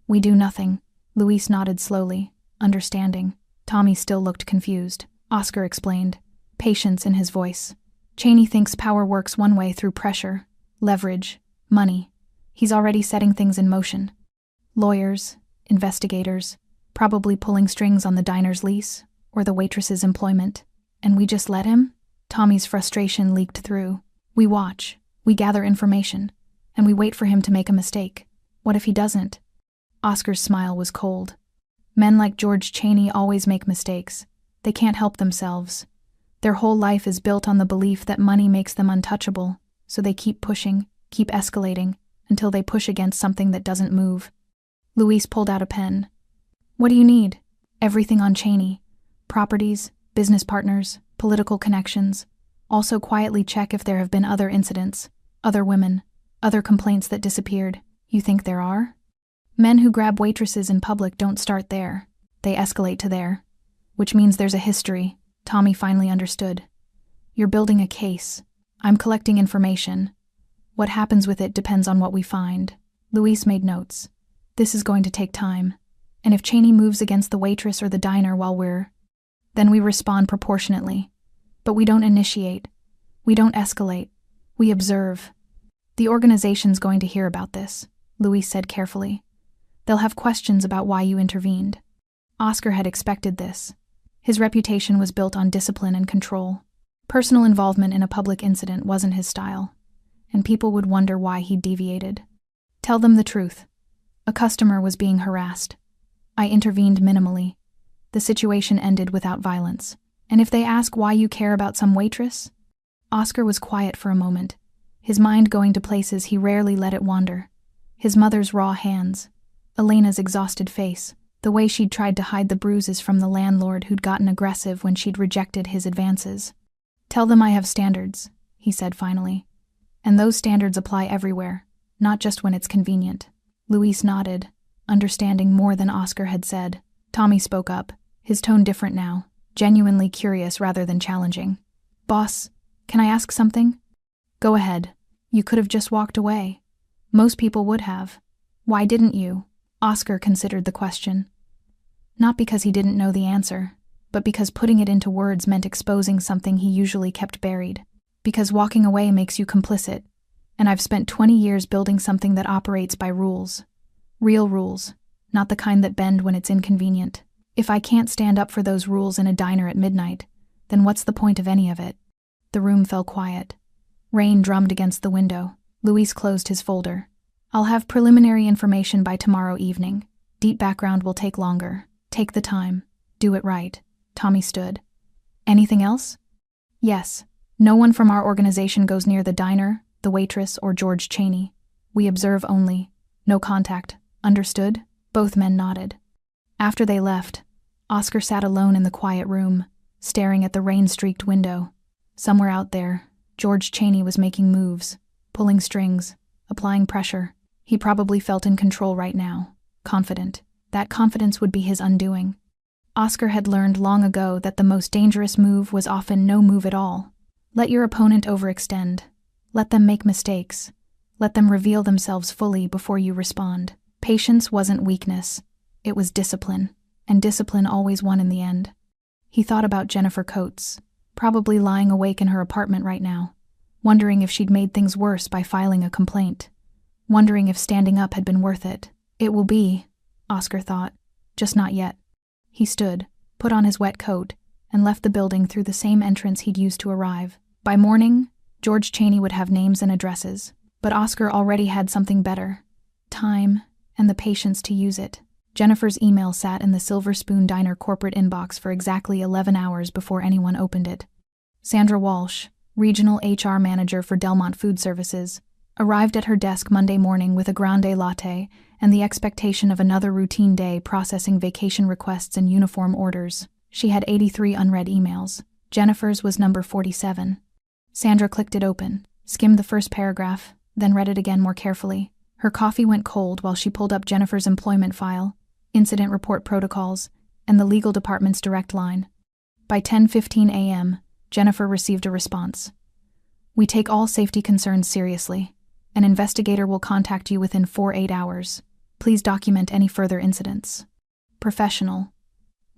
We do nothing. Luis nodded slowly, understanding. Tommy still looked confused. Oscar explained, patience in his voice. Cheney thinks power works one way through pressure, leverage, money. He's already setting things in motion. Lawyers, investigators, probably pulling strings on the diner's lease or the waitress's employment. And we just let him? Tommy's frustration leaked through. We watch, we gather information, and we wait for him to make a mistake. What if he doesn't? Oscar's smile was cold. Men like George Cheney always make mistakes. They can't help themselves. Their whole life is built on the belief that money makes them untouchable, so they keep pushing, keep escalating, until they push against something that doesn't move. Luis pulled out a pen. What do you need? Everything on Cheney. Properties, business partners, political connections. Also quietly check if there have been other incidents, other women, other complaints that disappeared. You think there are? Men who grab waitresses in public don't start there. They escalate to there. Which means there's a history. Tommy finally understood. You're building a case. I'm collecting information. What happens with it depends on what we find. Luis made notes. This is going to take time. And if Cheney moves against the waitress or the diner while we're Then we respond proportionately. But we don't initiate. We don't escalate. We observe. The organization's going to hear about this, Luis said carefully. They'll have questions about why you intervened. Oscar had expected this. His reputation was built on discipline and control. Personal involvement in a public incident wasn't his style, and people would wonder why he deviated. Tell them the truth. A customer was being harassed. I intervened minimally. The situation ended without violence. And if they ask why you care about some waitress? Oscar was quiet for a moment, his mind going to places he rarely let it wander. His mother's raw hands, Elena's exhausted face, the way she'd tried to hide the bruises from the landlord who'd gotten aggressive when she'd rejected his advances. Tell them I have standards, he said finally. And those standards apply everywhere, not just when it's convenient. Luis nodded, understanding more than Oscar had said. Tommy spoke up, his tone different now, genuinely curious rather than challenging. Boss, can I ask something? Go ahead. You could have just walked away. Most people would have. Why didn't you? Oscar considered the question. Not because he didn't know the answer, but because putting it into words meant exposing something he usually kept buried. Because walking away makes you complicit, and I've spent 20 years building something that operates by rules. Real rules, not the kind that bend when it's inconvenient. If I can't stand up for those rules in a diner at midnight, then what's the point of any of it? The room fell quiet. Rain drummed against the window. Luis closed his folder. I'll have preliminary information by tomorrow evening. Deep background will take longer. Take the time. Do it right. Tommy stood. Anything else? Yes. No one from our organization goes near the diner, the waitress, or George Chaney. We observe only. No contact. Understood? Both men nodded. After they left, Oscar sat alone in the quiet room, staring at the rain-streaked window. Somewhere out there, George Chaney was making moves, pulling strings, applying pressure. He probably felt in control right now, confident. That confidence would be his undoing. Oscar had learned long ago that the most dangerous move was often no move at all. Let your opponent overextend. Let them make mistakes. Let them reveal themselves fully before you respond. Patience wasn't weakness. It was discipline, and discipline always won in the end. He thought about Jennifer Coates, probably lying awake in her apartment right now, wondering if she'd made things worse by filing a complaint, wondering if standing up had been worth it. It will be, Oscar thought, just not yet. He stood, put on his wet coat, and left the building through the same entrance he'd used to arrive. By morning, George Chaney would have names and addresses, but Oscar already had something better: time and the patience to use it. Jennifer's email sat in the Silver Spoon Diner corporate inbox for exactly 11 hours before anyone opened it. Sandra Walsh, regional HR manager for Delmont Food Services, arrived at her desk Monday morning with a grande latte and the expectation of another routine day processing vacation requests and uniform orders. She had 83 unread emails. Jennifer's was number 47. Sandra clicked it open, skimmed the first paragraph, then read it again more carefully. Her coffee went cold while she pulled up Jennifer's employment file, incident report protocols, and the legal department's direct line. By 10:15 a.m., Jennifer received a response. We take all safety concerns seriously. An investigator will contact you within 48 hours. Please document any further incidents. Professional.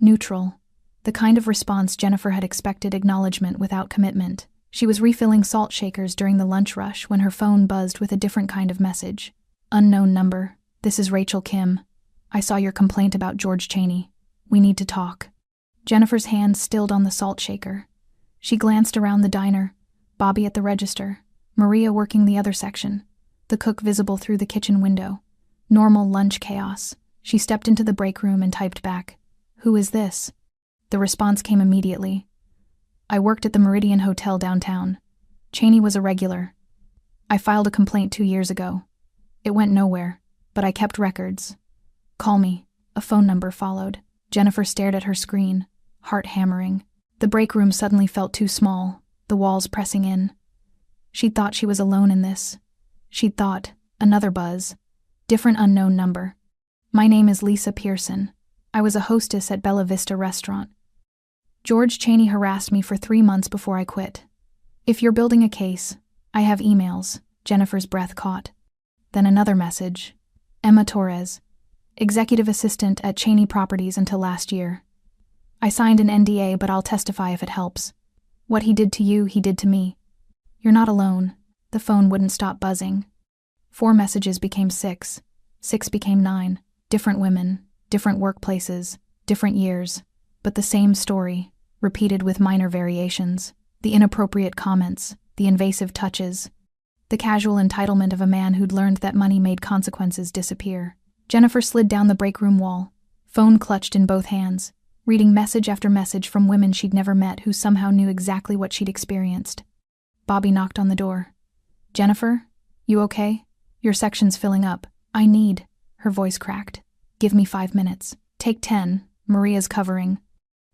Neutral. The kind of response Jennifer had expected: acknowledgement without commitment. She was refilling salt shakers during the lunch rush when her phone buzzed with a different kind of message. Unknown number. This is Rachel Kim. I saw your complaint about George Chaney. We need to talk. Jennifer's hand stilled on the salt shaker. She glanced around the diner, Bobby at the register, Maria working the other section, the cook visible through the kitchen window. Normal lunch chaos. She stepped into the break room and typed back, "Who is this?" The response came immediately. I worked at the Meridian Hotel downtown. Chaney was a regular. I filed a complaint 2 years ago. It went nowhere, but I kept records. Call me. A phone number followed. Jennifer stared at her screen, heart hammering. The break room suddenly felt too small, the walls pressing in. She'd thought she was alone in this. She'd thought, another buzz. Different unknown number. My name is Lisa Pearson. I was a hostess at Bella Vista Restaurant. George Chaney harassed me for 3 months before I quit. If you're building a case, I have emails. Jennifer's breath caught. Then another message. Emma Torres, executive assistant at Chaney Properties until last year. I signed an NDA, but I'll testify if it helps. What he did to you, he did to me. You're not alone. The phone wouldn't stop buzzing. 4 messages became 6. 6 became 9. Different women, different workplaces, different years, but the same story, repeated with minor variations. The inappropriate comments, the invasive touches, the casual entitlement of a man who'd learned that money made consequences disappear. Jennifer slid down the break room wall, phone clutched in both hands, reading message after message from women she'd never met who somehow knew exactly what she'd experienced. Bobby knocked on the door. Jennifer, you okay? Your section's filling up. I need, her voice cracked. Give me 5 minutes. Take 10, Maria's covering.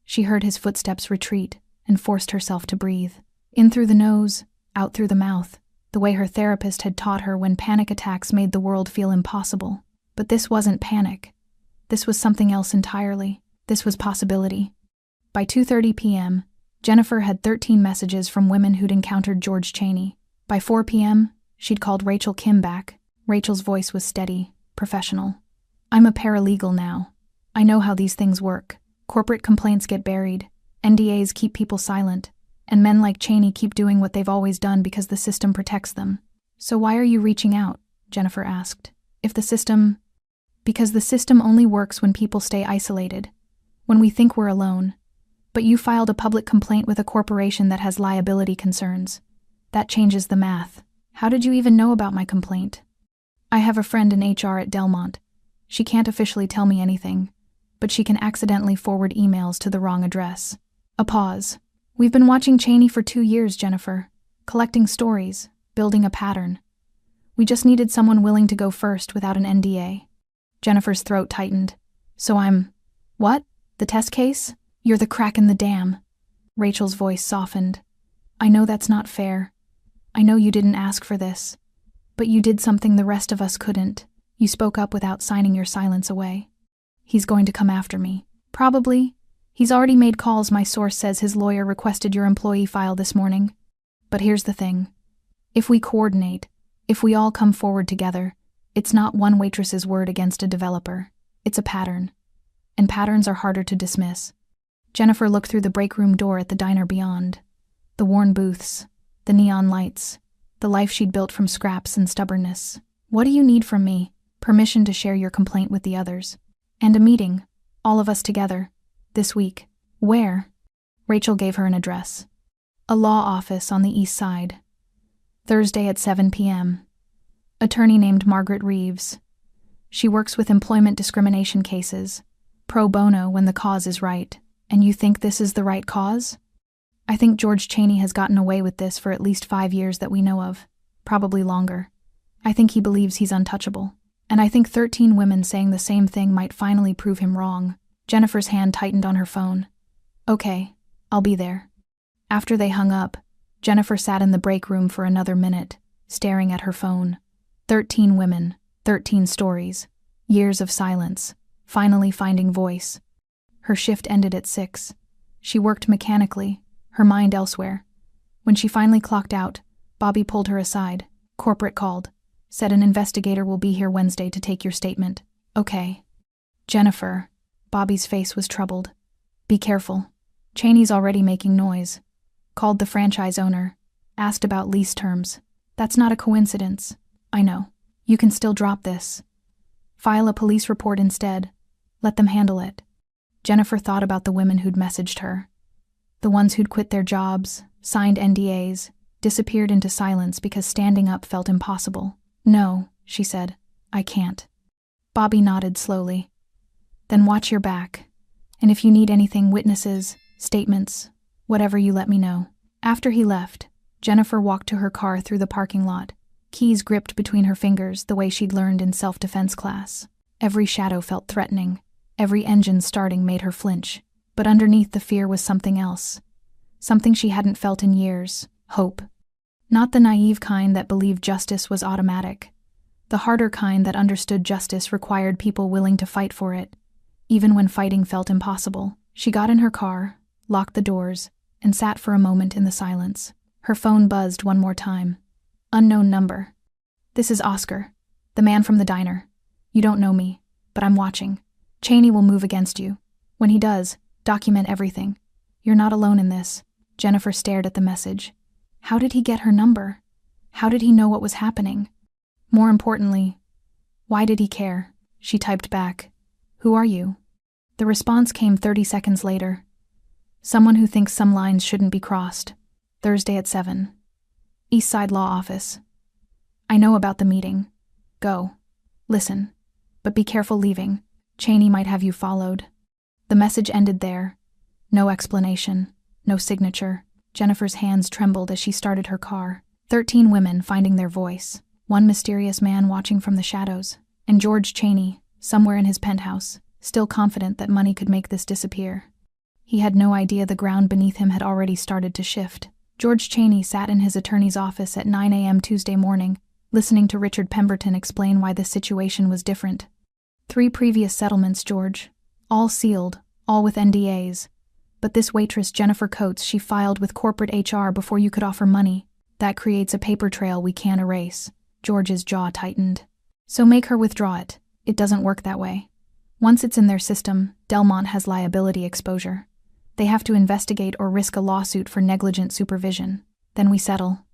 She heard his footsteps retreat and forced herself to breathe. In through the nose, out through the mouth, the way her therapist had taught her when panic attacks made the world feel impossible. But this wasn't panic. This was something else entirely. This was possibility. By 2:30 p.m., Jennifer had 13 messages from women who'd encountered George Chaney. By 4 p.m., she'd called Rachel Kim back. Rachel's voice was steady, professional. I'm a paralegal now. I know how these things work. Corporate complaints get buried. NDAs keep people silent, and men like Chaney keep doing what they've always done because the system protects them. So why are you reaching out? Jennifer asked. Because the system only works when people stay isolated, when we think we're alone. But you filed a public complaint with a corporation that has liability concerns. That changes the math. How did you even know about my complaint? I have a friend in HR at Delmont. She can't officially tell me anything, but she can accidentally forward emails to the wrong address. A pause. We've been watching Chaney for 2 years, Jennifer. Collecting stories, building a pattern. We just needed someone willing to go first without an NDA. Jennifer's throat tightened. So what? The test case? You're the crack in the dam. Rachel's voice softened. I know that's not fair. I know you didn't ask for this. But you did something the rest of us couldn't. You spoke up without signing your silence away. He's going to come after me. Probably. He's already made calls. My source says his lawyer requested your employee file this morning. But here's the thing. If we coordinate, if we all come forward together, it's not one waitress's word against a developer. It's a pattern. And patterns are harder to dismiss. Jennifer looked through the break room door at the diner beyond. The worn booths, the neon lights, the life she'd built from scraps and stubbornness. What do you need from me? Permission to share your complaint with the others. And a meeting, all of us together, this week. Where? Rachel gave her an address. A law office on the east side. Thursday at 7 p.m. Attorney named Margaret Reeves. She works with employment discrimination cases, pro bono when the cause is right. And you think this is the right cause? I think George Chaney has gotten away with this for at least 5 years that we know of, probably longer. I think he believes he's untouchable. And I think 13 women saying the same thing might finally prove him wrong. Jennifer's hand tightened on her phone. Okay, I'll be there. After they hung up, Jennifer sat in the break room for another minute, staring at her phone. 13 women, 13 stories, years of silence, finally finding voice. Her shift ended at 6. She worked mechanically, her mind elsewhere. When she finally clocked out, Bobby pulled her aside. Corporate called. Said an investigator will be here Wednesday to take your statement. Okay. Jennifer. Bobby's face was troubled. Be careful. Chaney's already making noise. Called the franchise owner. Asked about lease terms. That's not a coincidence. I know. You can still drop this. File a police report instead. Let them handle it. Jennifer thought about the women who'd messaged her. The ones who'd quit their jobs, signed NDAs, disappeared into silence because standing up felt impossible. No, she said. I can't. Bobby nodded slowly. Then watch your back. And if you need anything, witnesses, statements, whatever, you let me know. After he left, Jennifer walked to her car through the parking lot, keys gripped between her fingers the way she'd learned in self-defense class. Every shadow felt threatening. Every engine starting made her flinch. But underneath the fear was something else. Something she hadn't felt in years. Hope. Not the naive kind that believed justice was automatic. The harder kind that understood justice required people willing to fight for it, even when fighting felt impossible. She got in her car, locked the doors, and sat for a moment in the silence. Her phone buzzed one more time. Unknown number. This is Oscar, the man from the diner. You don't know me, but I'm watching. Chaney will move against you. When he does, Document everything. You're not alone in this. Jennifer stared at the message. How did he get her number? How did he know what was happening? More importantly, why did he care? She typed back. Who are you? The response came 30 seconds later. Someone who thinks some lines shouldn't be crossed. Thursday at 7. East Side Law Office. I know about the meeting. Go. Listen. But be careful leaving. Cheney might have you followed. The message ended there. No explanation. No signature. Jennifer's hands trembled as she started her car. 13 women finding their voice. One mysterious man watching from the shadows. And George Cheney, somewhere in his penthouse, still confident that money could make this disappear. He had no idea the ground beneath him had already started to shift. George Cheney sat in his attorney's office at 9 a.m. Tuesday morning, listening to Richard Pemberton explain why this situation was different. 3 previous settlements, George. All sealed, all with NDAs. But this waitress, Jennifer Coates, she filed with corporate HR before you could offer money. That creates a paper trail we can't erase. George's jaw tightened. So make her withdraw it. It doesn't work that way. Once it's in their system, Delmont has liability exposure. They have to investigate or risk a lawsuit for negligent supervision. Then we settle.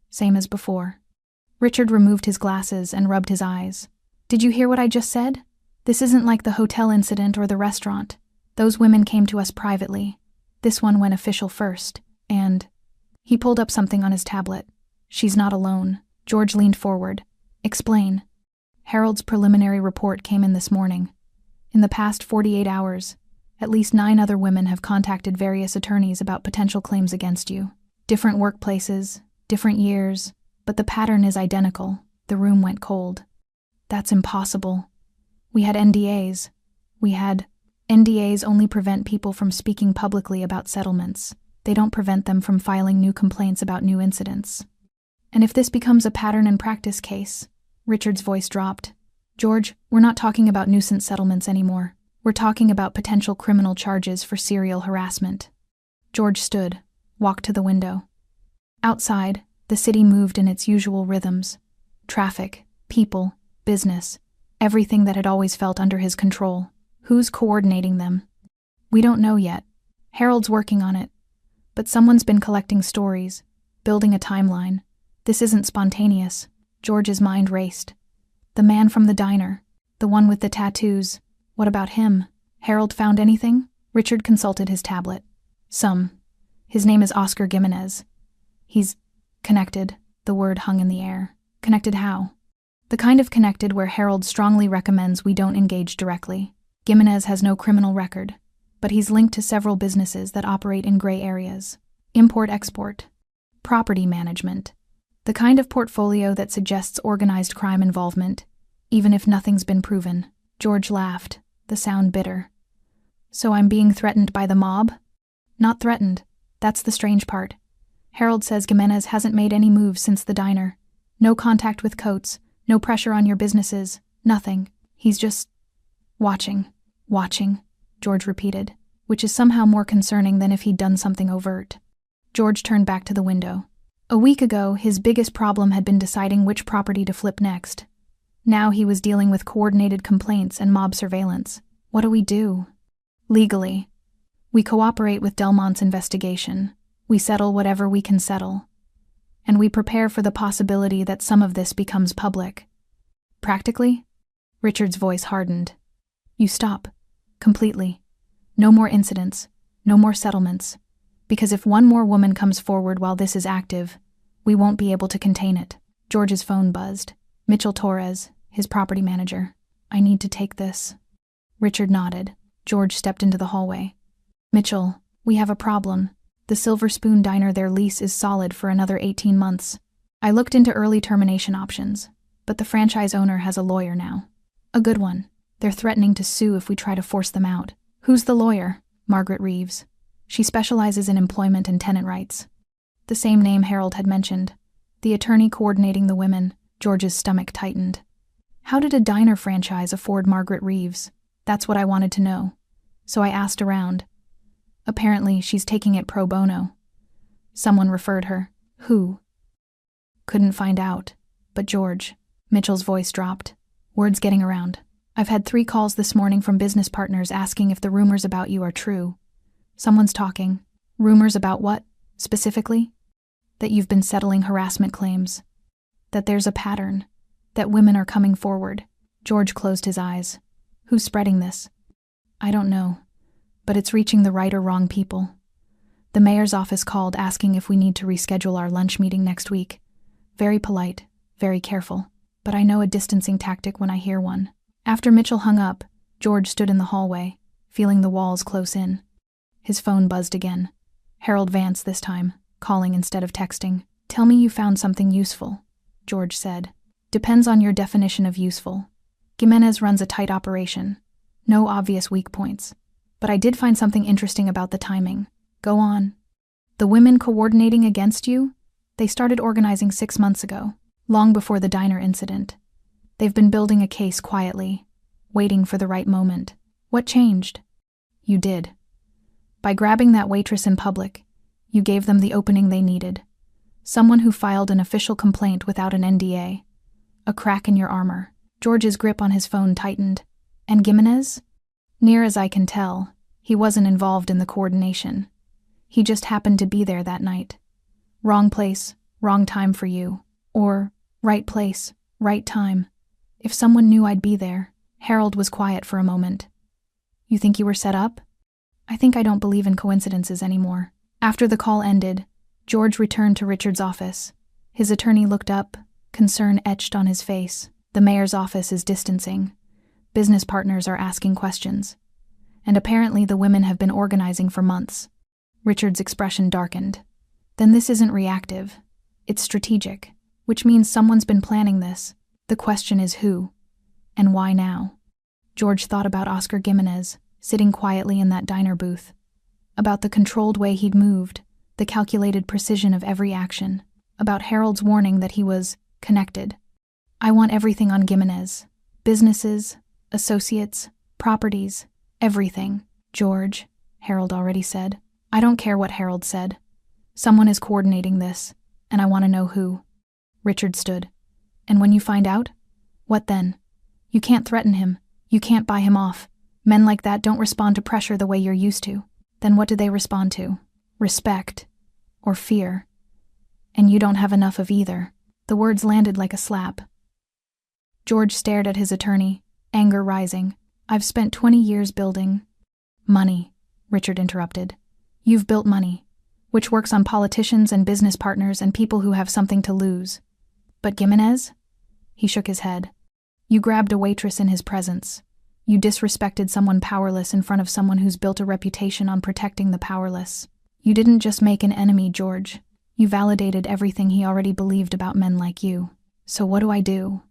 Same as before. Richard removed his glasses and rubbed his eyes. Did you hear what I just said? This isn't like the hotel incident or the restaurant. Those women came to us privately. This one went official first, and... He pulled up something on his tablet. She's not alone. George leaned forward. Explain. Harold's preliminary report came in this morning. In the past 48 hours, at least 9 other women have contacted various attorneys about potential claims against you. Different workplaces, different years, but the pattern is identical. The room went cold. That's impossible. We had NDAs. NDAs only prevent people from speaking publicly about settlements. They don't prevent them from filing new complaints about new incidents. And if this becomes a pattern and practice case, Richard's voice dropped. George, we're not talking about nuisance settlements anymore. We're talking about potential criminal charges for serial harassment. George stood, walked to the window. Outside, the city moved in its usual rhythms. Traffic, people, business, everything that had always felt under his control. Who's coordinating them? We don't know yet. Harold's working on it. But someone's been collecting stories, building a timeline. This isn't spontaneous. George's mind raced. The man from the diner, the one with the tattoos. What about him? Harold found anything? Richard consulted his tablet. Some. His name is Oscar Gimenez. He's connected. The word hung in the air. Connected how? The kind of connected where Harold strongly recommends we don't engage directly. Gimenez has no criminal record, but he's linked to several businesses that operate in gray areas. Import-export. Property management. The kind of portfolio that suggests organized crime involvement, even if nothing's been proven. George laughed, the sound bitter. So I'm being threatened by the mob? Not threatened. That's the strange part. Harold says Gimenez hasn't made any moves since the diner. No contact with Coates, no pressure on your businesses, nothing. He's just... watching. Watching, George repeated, which is somehow more concerning than if he'd done something overt. George turned back to the window. A week ago, his biggest problem had been deciding which property to flip next. Now he was dealing with coordinated complaints and mob surveillance. What do we do? Legally, we cooperate with Delmont's investigation. We settle whatever we can settle. And we prepare for the possibility that some of this becomes public. Practically? Richard's voice hardened. You stop. Completely. No more incidents. No more settlements. Because if one more woman comes forward while this is active, we won't be able to contain it. George's phone buzzed. Mitchell Torres, his property manager. I need to take this. Richard nodded. George stepped into the hallway. Mitchell, we have a problem. The Silver Spoon Diner, their lease is solid for another 18 months. I looked into early termination options, but the franchise owner has a lawyer now. A good one. They're threatening to sue if we try to force them out. Who's the lawyer? Margaret Reeves. She specializes in employment and tenant rights. The same name Harold had mentioned. The attorney coordinating the women. George's stomach tightened. How did a diner franchise afford Margaret Reeves? That's what I wanted to know. So I asked around. Apparently, she's taking it pro bono. Someone referred her. Who? Couldn't find out. But George. Mitchell's voice dropped. Word's getting around. I've had 3 calls this morning from business partners asking if the rumors about you are true. Someone's talking. Rumors about what, specifically? That you've been settling harassment claims. That there's a pattern. That women are coming forward. George closed his eyes. Who's spreading this? I don't know. But it's reaching the right or wrong people. The mayor's office called asking if we need to reschedule our lunch meeting next week. Very polite, very careful. But I know a distancing tactic when I hear one. After Mitchell hung up, George stood in the hallway, feeling the walls close in. His phone buzzed again. Harold Vance this time, calling instead of texting. Tell me you found something useful, George said. Depends on your definition of useful. Jimenez runs a tight operation. No obvious weak points. But I did find something interesting about the timing. Go on. The women coordinating against you? They started organizing 6 months ago, long before the diner incident. They've been building a case quietly, waiting for the right moment. What changed? You did. By grabbing that waitress in public, you gave them the opening they needed. Someone who filed an official complaint without an NDA. A crack in your armor. George's grip on his phone tightened. And Jimenez? Near as I can tell, he wasn't involved in the coordination. He just happened to be there that night. Wrong place, wrong time for you. Or, right place, right time. If someone knew I'd be there. Harold was quiet for a moment. You think you were set up? I think I don't believe in coincidences anymore. After the call ended, George returned to Richard's office. His attorney looked up, concern etched on his face. The mayor's office is distancing. Business partners are asking questions. And apparently the women have been organizing for months. Richard's expression darkened. Then this isn't reactive. It's strategic, which means someone's been planning this. The question is who? And why now? George thought about Oscar Jimenez, sitting quietly in that diner booth. About the controlled way he'd moved, the calculated precision of every action. About Harold's warning that he was connected. I want everything on Jimenez. Businesses, associates, properties, everything. George, Harold already said. I don't care what Harold said. Someone is coordinating this, and I want to know who. Richard stood. And when you find out? What then? You can't threaten him. You can't buy him off. Men like that don't respond to pressure the way you're used to. Then what do they respond to? Respect. Or fear. And you don't have enough of either. The words landed like a slap. George stared at his attorney, anger rising. I've spent 20 years building... Money, Richard interrupted. You've built money, which works on politicians and business partners and people who have something to lose. But Jimenez? He shook his head. You grabbed a waitress in his presence. You disrespected someone powerless in front of someone who's built a reputation on protecting the powerless. You didn't just make an enemy, George. You validated everything he already believed about men like you. So what do I do?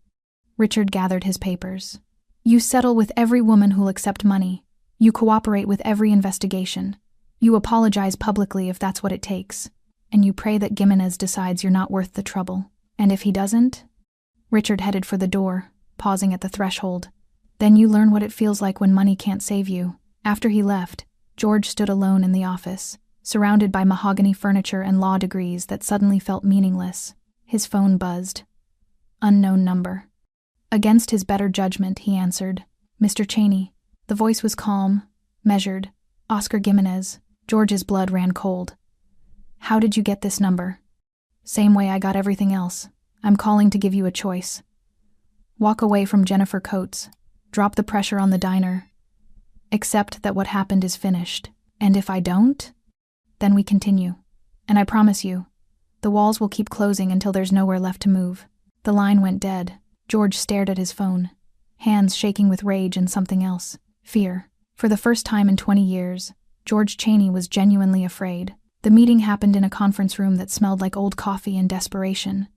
Richard gathered his papers. You settle with every woman who'll accept money. You cooperate with every investigation. You apologize publicly if that's what it takes. And you pray that Jimenez decides you're not worth the trouble. And if he doesn't? Richard headed for the door, pausing at the threshold. Then you learn what it feels like when money can't save you. After he left, George stood alone in the office, surrounded by mahogany furniture and law degrees that suddenly felt meaningless. His phone buzzed. Unknown number. Against his better judgment, he answered. Mr. Cheney. The voice was calm, measured. Oscar Jimenez. George's blood ran cold. How did you get this number? Same way I got everything else. I'm calling to give you a choice. Walk away from Jennifer Coates. Drop the pressure on the diner. Accept that what happened is finished. And if I don't? Then we continue. And I promise you, the walls will keep closing until there's nowhere left to move. The line went dead. George stared at his phone, hands shaking with rage and something else. Fear. For the first time in 20 years, George Cheney was genuinely afraid. The meeting happened in a conference room that smelled like old coffee and desperation.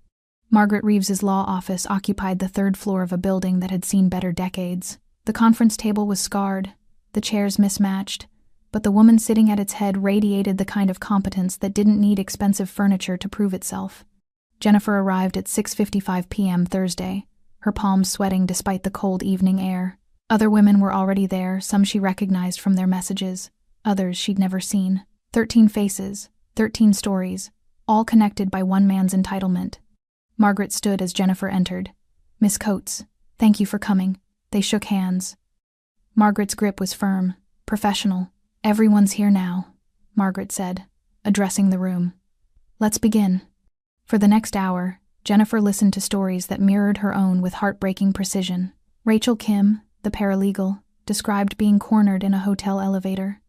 Margaret Reeves's law office occupied the 3rd floor of a building that had seen better decades. The conference table was scarred, the chairs mismatched, but the woman sitting at its head radiated the kind of competence that didn't need expensive furniture to prove itself. Jennifer arrived at 6:55 p.m. Thursday, her palms sweating despite the cold evening air. Other women were already there, some she recognized from their messages, others she'd never seen. 13 faces, 13 stories, all connected by one man's entitlement. Margaret stood as Jennifer entered. Miss Coates, thank you for coming. They shook hands. Margaret's grip was firm, professional. Everyone's here now. Margaret said, addressing the room. Let's begin. For the next hour, Jennifer listened to stories that mirrored her own with heartbreaking precision. Rachel Kim, the paralegal, described being cornered in a hotel elevator.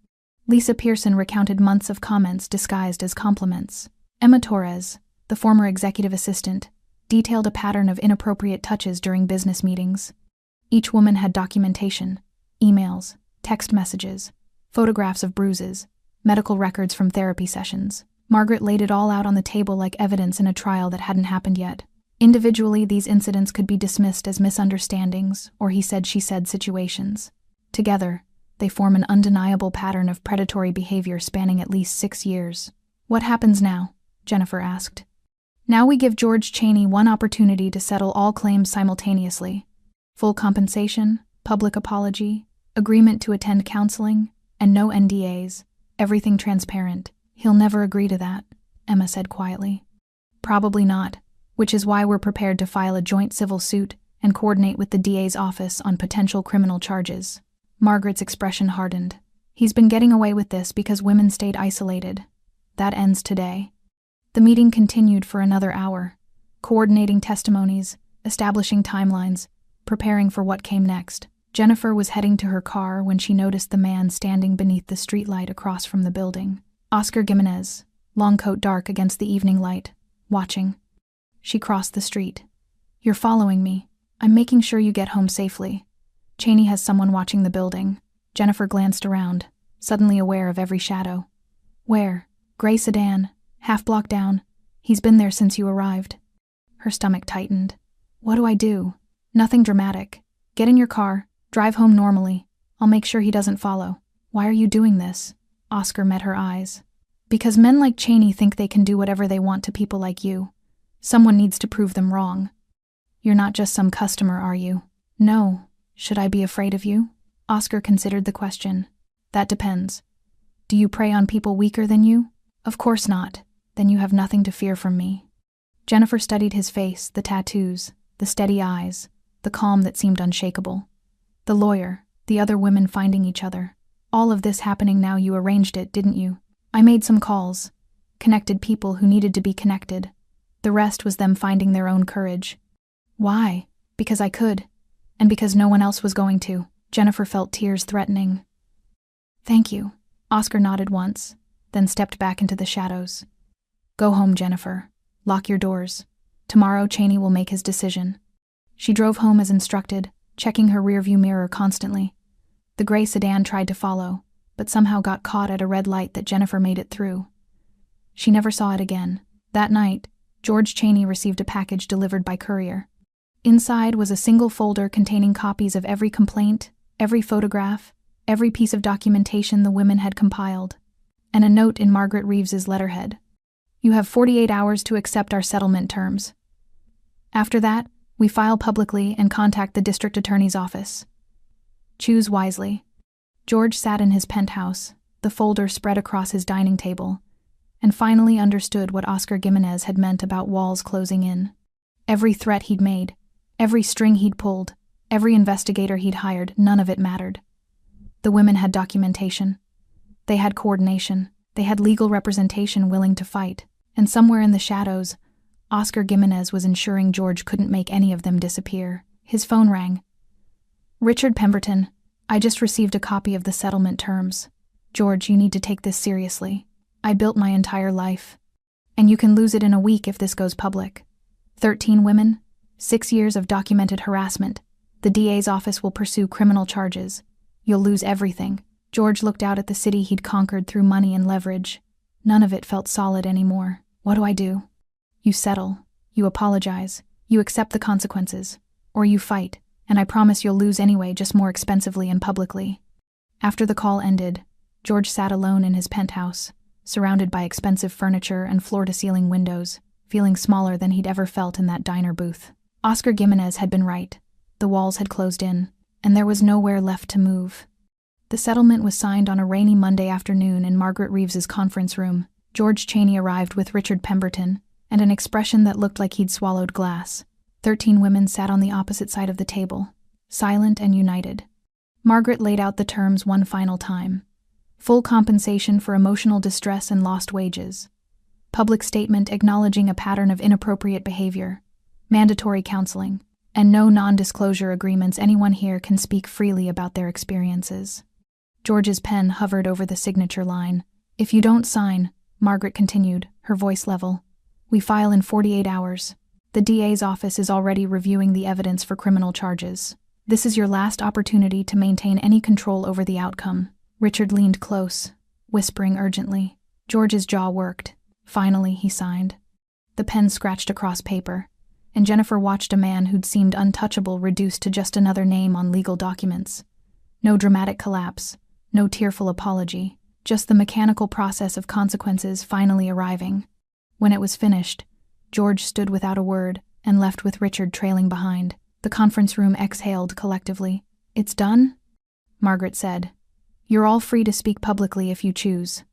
Lisa Pearson recounted months of comments disguised as compliments. Emma Torres, the former executive assistant, detailed a pattern of inappropriate touches during business meetings. Each woman had documentation, emails, text messages, photographs of bruises, medical records from therapy sessions. Margaret laid it all out on the table like evidence in a trial that hadn't happened yet. Individually, these incidents could be dismissed as misunderstandings or he said she said situations. Together, they form an undeniable pattern of predatory behavior spanning at least 6 years. What happens now? Jennifer asked. Now we give George Chaney one opportunity to settle all claims simultaneously. Full compensation, public apology, agreement to attend counseling, and no NDAs, everything transparent. He'll never agree to that, Emma said quietly. Probably not, which is why we're prepared to file a joint civil suit and coordinate with the DA's office on potential criminal charges. Margaret's expression hardened. He's been getting away with this because women stayed isolated. That ends today. The meeting continued for another hour, coordinating testimonies, establishing timelines, preparing for what came next. Jennifer was heading to her car when she noticed the man standing beneath the streetlight across from the building. Oscar Gimenez, long coat dark against the evening light, watching. She crossed the street. You're following me. I'm making sure you get home safely. Chaney has someone watching the building. Jennifer glanced around, suddenly aware of every shadow. Where? Gray sedan, half block down. He's been there since you arrived. Her stomach tightened. What do I do? Nothing dramatic. Get in your car, drive home normally. I'll make sure he doesn't follow. Why are you doing this? Oscar met her eyes. Because men like Chaney think they can do whatever they want to people like you. Someone needs to prove them wrong. You're not just some customer, are you? No. Should I be afraid of you? Oscar considered the question. That depends. Do you prey on people weaker than you? Of course not. Then you have nothing to fear from me. Jennifer studied his face, the tattoos, the steady eyes, the calm that seemed unshakable. The lawyer, the other women finding each other. All of this happening now. You arranged it, didn't you? I made some calls. Connected people who needed to be connected. The rest was them finding their own courage. Why? Because I could. And because no one else was going to. Jennifer felt tears threatening. Thank you. Oscar nodded once, then stepped back into the shadows. Go home, Jennifer. Lock your doors. Tomorrow Chaney will make his decision. She drove home as instructed, checking her rearview mirror constantly. The gray sedan tried to follow, but somehow got caught at a red light that Jennifer made it through. She never saw it again. That night, George Chaney received a package delivered by courier. Inside was a single folder containing copies of every complaint, every photograph, every piece of documentation the women had compiled, and a note in Margaret Reeves's letterhead. You have 48 hours to accept our settlement terms. After that, we file publicly and contact the district attorney's office. Choose wisely. George sat in his penthouse, the folder spread across his dining table, and finally understood what Oscar Gimenez had meant about walls closing in. Every threat he'd made, every string he'd pulled, every investigator he'd hired, none of it mattered. The women had documentation. They had coordination. They had legal representation willing to fight. And somewhere in the shadows, Oscar Gimenez was ensuring George couldn't make any of them disappear. His phone rang. Richard Pemberton, I just received a copy of the settlement terms. George, you need to take this seriously. I built my entire life. And you can lose it in a week if this goes public. 13 women, 6 years of documented harassment. The DA's office will pursue criminal charges. You'll lose everything. George looked out at the city he'd conquered through money and leverage. None of it felt solid anymore. What do I do? You settle. You apologize. You accept the consequences. Or you fight. And I promise you'll lose anyway, just more expensively and publicly. After the call ended, George sat alone in his penthouse, surrounded by expensive furniture and floor-to-ceiling windows, feeling smaller than he'd ever felt in that diner booth. Oscar Gimenez had been right. The walls had closed in, and there was nowhere left to move. The settlement was signed on a rainy Monday afternoon in Margaret Reeves's conference room. George Chaney arrived with Richard Pemberton, and an expression that looked like he'd swallowed glass. 13 women sat on the opposite side of the table, silent and united. Margaret laid out the terms one final time. Full compensation for emotional distress and lost wages. Public statement acknowledging a pattern of inappropriate behavior. Mandatory counseling. And no non-disclosure agreements. Anyone here can speak freely about their experiences. George's pen hovered over the signature line. If you don't sign, Margaret continued, her voice level, we file in 48 hours. The DA's office is already reviewing the evidence for criminal charges. This is your last opportunity to maintain any control over the outcome. Richard leaned close, whispering urgently. George's jaw worked. Finally, he signed. The pen scratched across paper, and Jennifer watched a man who'd seemed untouchable reduced to just another name on legal documents. No dramatic collapse, no tearful apology, just the mechanical process of consequences finally arriving. When it was finished, George stood without a word and left with Richard trailing behind. The conference room exhaled collectively. It's done? Margaret said. You're all free to speak publicly if you choose.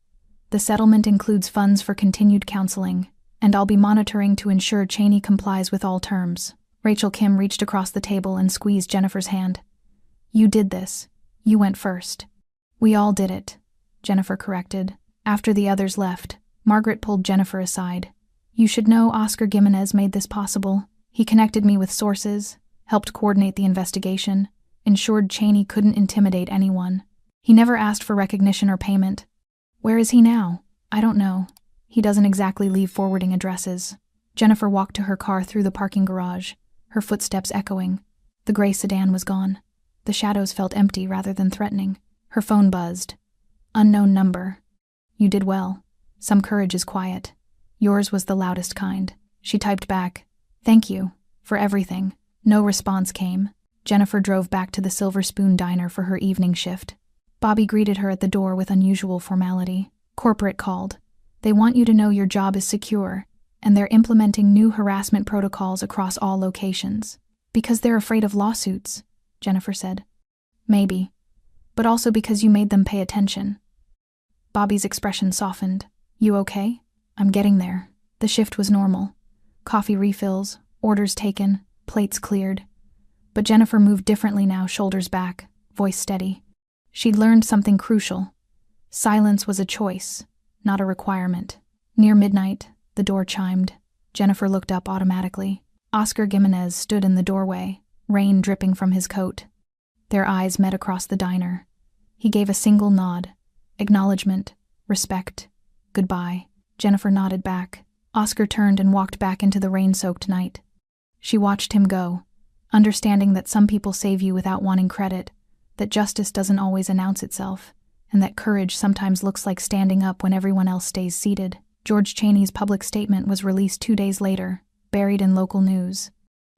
The settlement includes funds for continued counseling, and I'll be monitoring to ensure Chaney complies with all terms. Rachel Kim reached across the table and squeezed Jennifer's hand. You did this. You went first. We all did it, Jennifer corrected. After the others left, Margaret pulled Jennifer aside. You should know Oscar Gimenez made this possible. He connected me with sources, helped coordinate the investigation, ensured Chaney couldn't intimidate anyone. He never asked for recognition or payment. Where is he now? I don't know. He doesn't exactly leave forwarding addresses. Jennifer walked to her car through the parking garage, her footsteps echoing. The gray sedan was gone. The shadows felt empty rather than threatening. Her phone buzzed. Unknown number. You did well. Some courage is quiet. Yours was the loudest kind. She typed back, thank you, for everything. No response came. Jennifer drove back to the Silver Spoon Diner for her evening shift. Bobby greeted her at the door with unusual formality. Corporate called. They want you to know your job is secure, and they're implementing new harassment protocols across all locations. Because they're afraid of lawsuits, Jennifer said. Maybe. But also because you made them pay attention. Bobby's expression softened. You okay? I'm getting there. The shift was normal. Coffee refills, orders taken, plates cleared. But Jennifer moved differently now, shoulders back, voice steady. She'd learned something crucial. Silence was a choice, not a requirement. Near midnight, the door chimed. Jennifer looked up automatically. Oscar Gimenez stood in the doorway, rain dripping from his coat. Their eyes met across the diner. He gave a single nod. Acknowledgement, respect, goodbye. Jennifer nodded back. Oscar turned and walked back into the rain-soaked night. She watched him go, understanding that some people save you without wanting credit, that justice doesn't always announce itself, and that courage sometimes looks like standing up when everyone else stays seated. George Chaney's public statement was released 2 days later, buried in local news.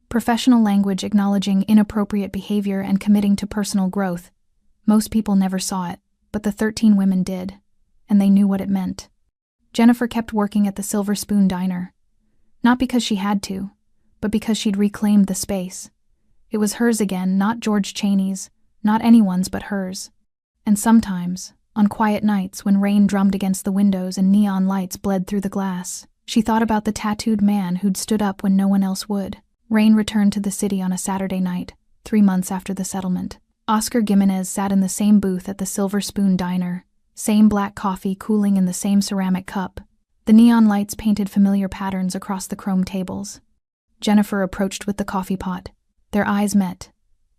Professional language acknowledging inappropriate behavior and committing to personal growth. Most people never saw it, but the 13 women did, and they knew what it meant. Jennifer kept working at the Silver Spoon Diner. Not because she had to, but because she'd reclaimed the space. It was hers again, not George Chaney's, not anyone's but hers. And sometimes, on quiet nights when rain drummed against the windows and neon lights bled through the glass, she thought about the tattooed man who'd stood up when no one else would. Rain returned to the city on a Saturday night, 3 months after the settlement. Oscar Gimenez sat in the same booth at the Silver Spoon Diner, same black coffee cooling in the same ceramic cup. The neon lights painted familiar patterns across the chrome tables. Jennifer approached with the coffee pot. Their eyes met,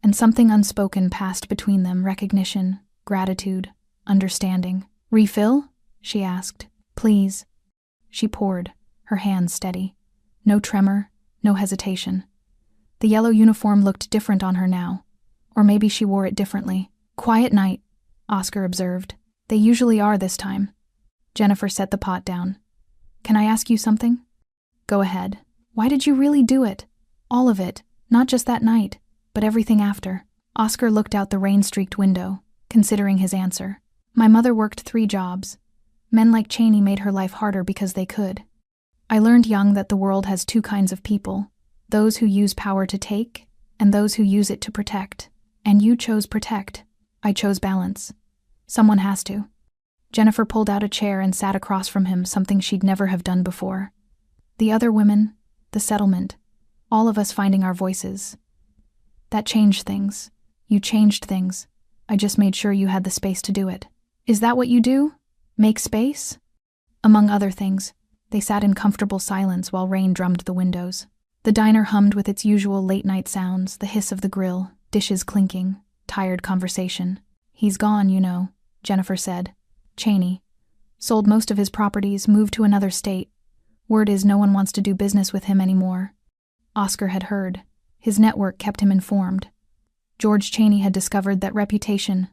and something unspoken passed between them, recognition, gratitude, understanding. Refill? She asked. Please. She poured, her hands steady. No tremor, no hesitation. The yellow uniform looked different on her now. Or maybe she wore it differently. Quiet night, Oscar observed. They usually are this time. Jennifer set the pot down. Can I ask you something? Go ahead. Why did you really do it? All of it, not just that night, but everything after. Oscar looked out the rain-streaked window, considering his answer. My mother worked 3 jobs. Men like Chaney made her life harder because they could. I learned young that the world has 2 kinds of people, those who use power to take, and those who use it to protect. And you chose protect. I chose balance. Someone has to. Jennifer pulled out a chair and sat across from him, something she'd never have done before. The other women, the settlement, all of us finding our voices. That changed things. You changed things. I just made sure you had the space to do it. Is that what you do? Make space? Among other things, they sat in comfortable silence while rain drummed the windows. The diner hummed with its usual late-night sounds, the hiss of the grill, dishes clinking, tired conversation. He's gone, you know, Jennifer said. Cheney. Sold most of his properties, moved to another state. Word is no one wants to do business with him anymore. Oscar had heard. His network kept him informed. George Cheney had discovered that reputation,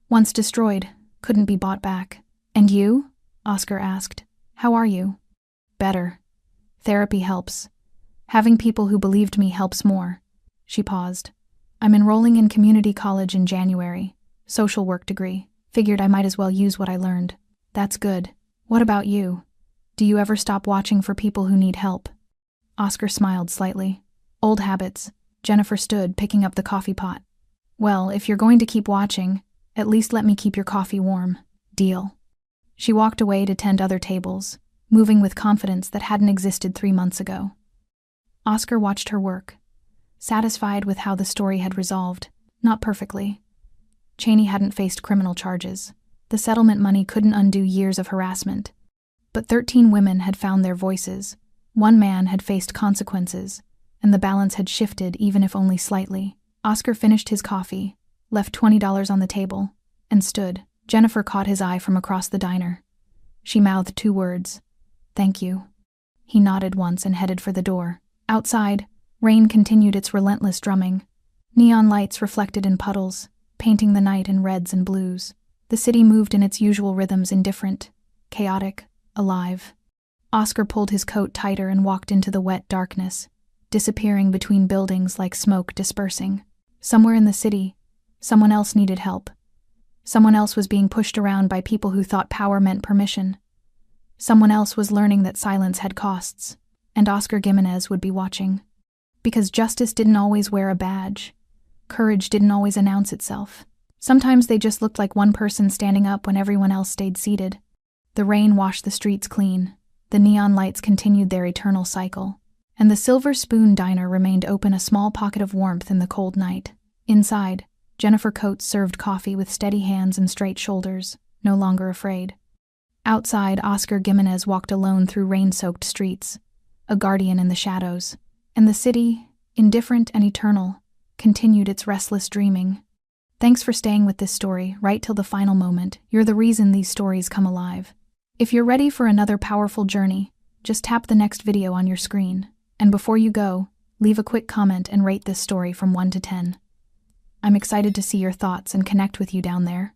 once destroyed, couldn't be bought back. And you? Oscar asked. How are you? Better. Therapy helps. Having people who believed me helps more. She paused. I'm enrolling in community college in January. Social work degree. Figured I might as well use what I learned. That's good. What about you? Do you ever stop watching for people who need help? Oscar smiled slightly. Old habits. Jennifer stood, picking up the coffee pot. Well, if you're going to keep watching, at least let me keep your coffee warm. Deal. She walked away to tend other tables, moving with confidence that hadn't existed 3 months ago. Oscar watched her work, satisfied with how the story had resolved, not perfectly. Cheney hadn't faced criminal charges. The settlement money couldn't undo years of harassment. But 13 women had found their voices, 1 man had faced consequences, and the balance had shifted even if only slightly. Oscar finished his coffee, left $20 on the table, and stood. Jennifer caught his eye from across the diner. She mouthed 2 words. Thank you. He nodded once and headed for the door. Outside, rain continued its relentless drumming. Neon lights reflected in puddles, painting the night in reds and blues. The city moved in its usual rhythms, indifferent, chaotic, alive. Oscar pulled his coat tighter and walked into the wet darkness, disappearing between buildings like smoke dispersing. Somewhere in the city, someone else needed help. Someone else was being pushed around by people who thought power meant permission. Someone else was learning that silence had costs, and Oscar Gimenez would be watching. Because justice didn't always wear a badge. Courage didn't always announce itself. Sometimes they just looked like one person standing up when everyone else stayed seated. The rain washed the streets clean. The neon lights continued their eternal cycle. And the Silver Spoon Diner remained open, a small pocket of warmth in the cold night. Inside, Jennifer Coates served coffee with steady hands and straight shoulders, no longer afraid. Outside, Oscar Gimenez walked alone through rain-soaked streets, a guardian in the shadows. And the city, indifferent and eternal, continued its restless dreaming. Thanks for staying with this story right till the final moment. You're the reason these stories come alive. If you're ready for another powerful journey, just tap the next video on your screen. And before you go, leave a quick comment and rate this story from 1 to 10. I'm excited to see your thoughts and connect with you down there.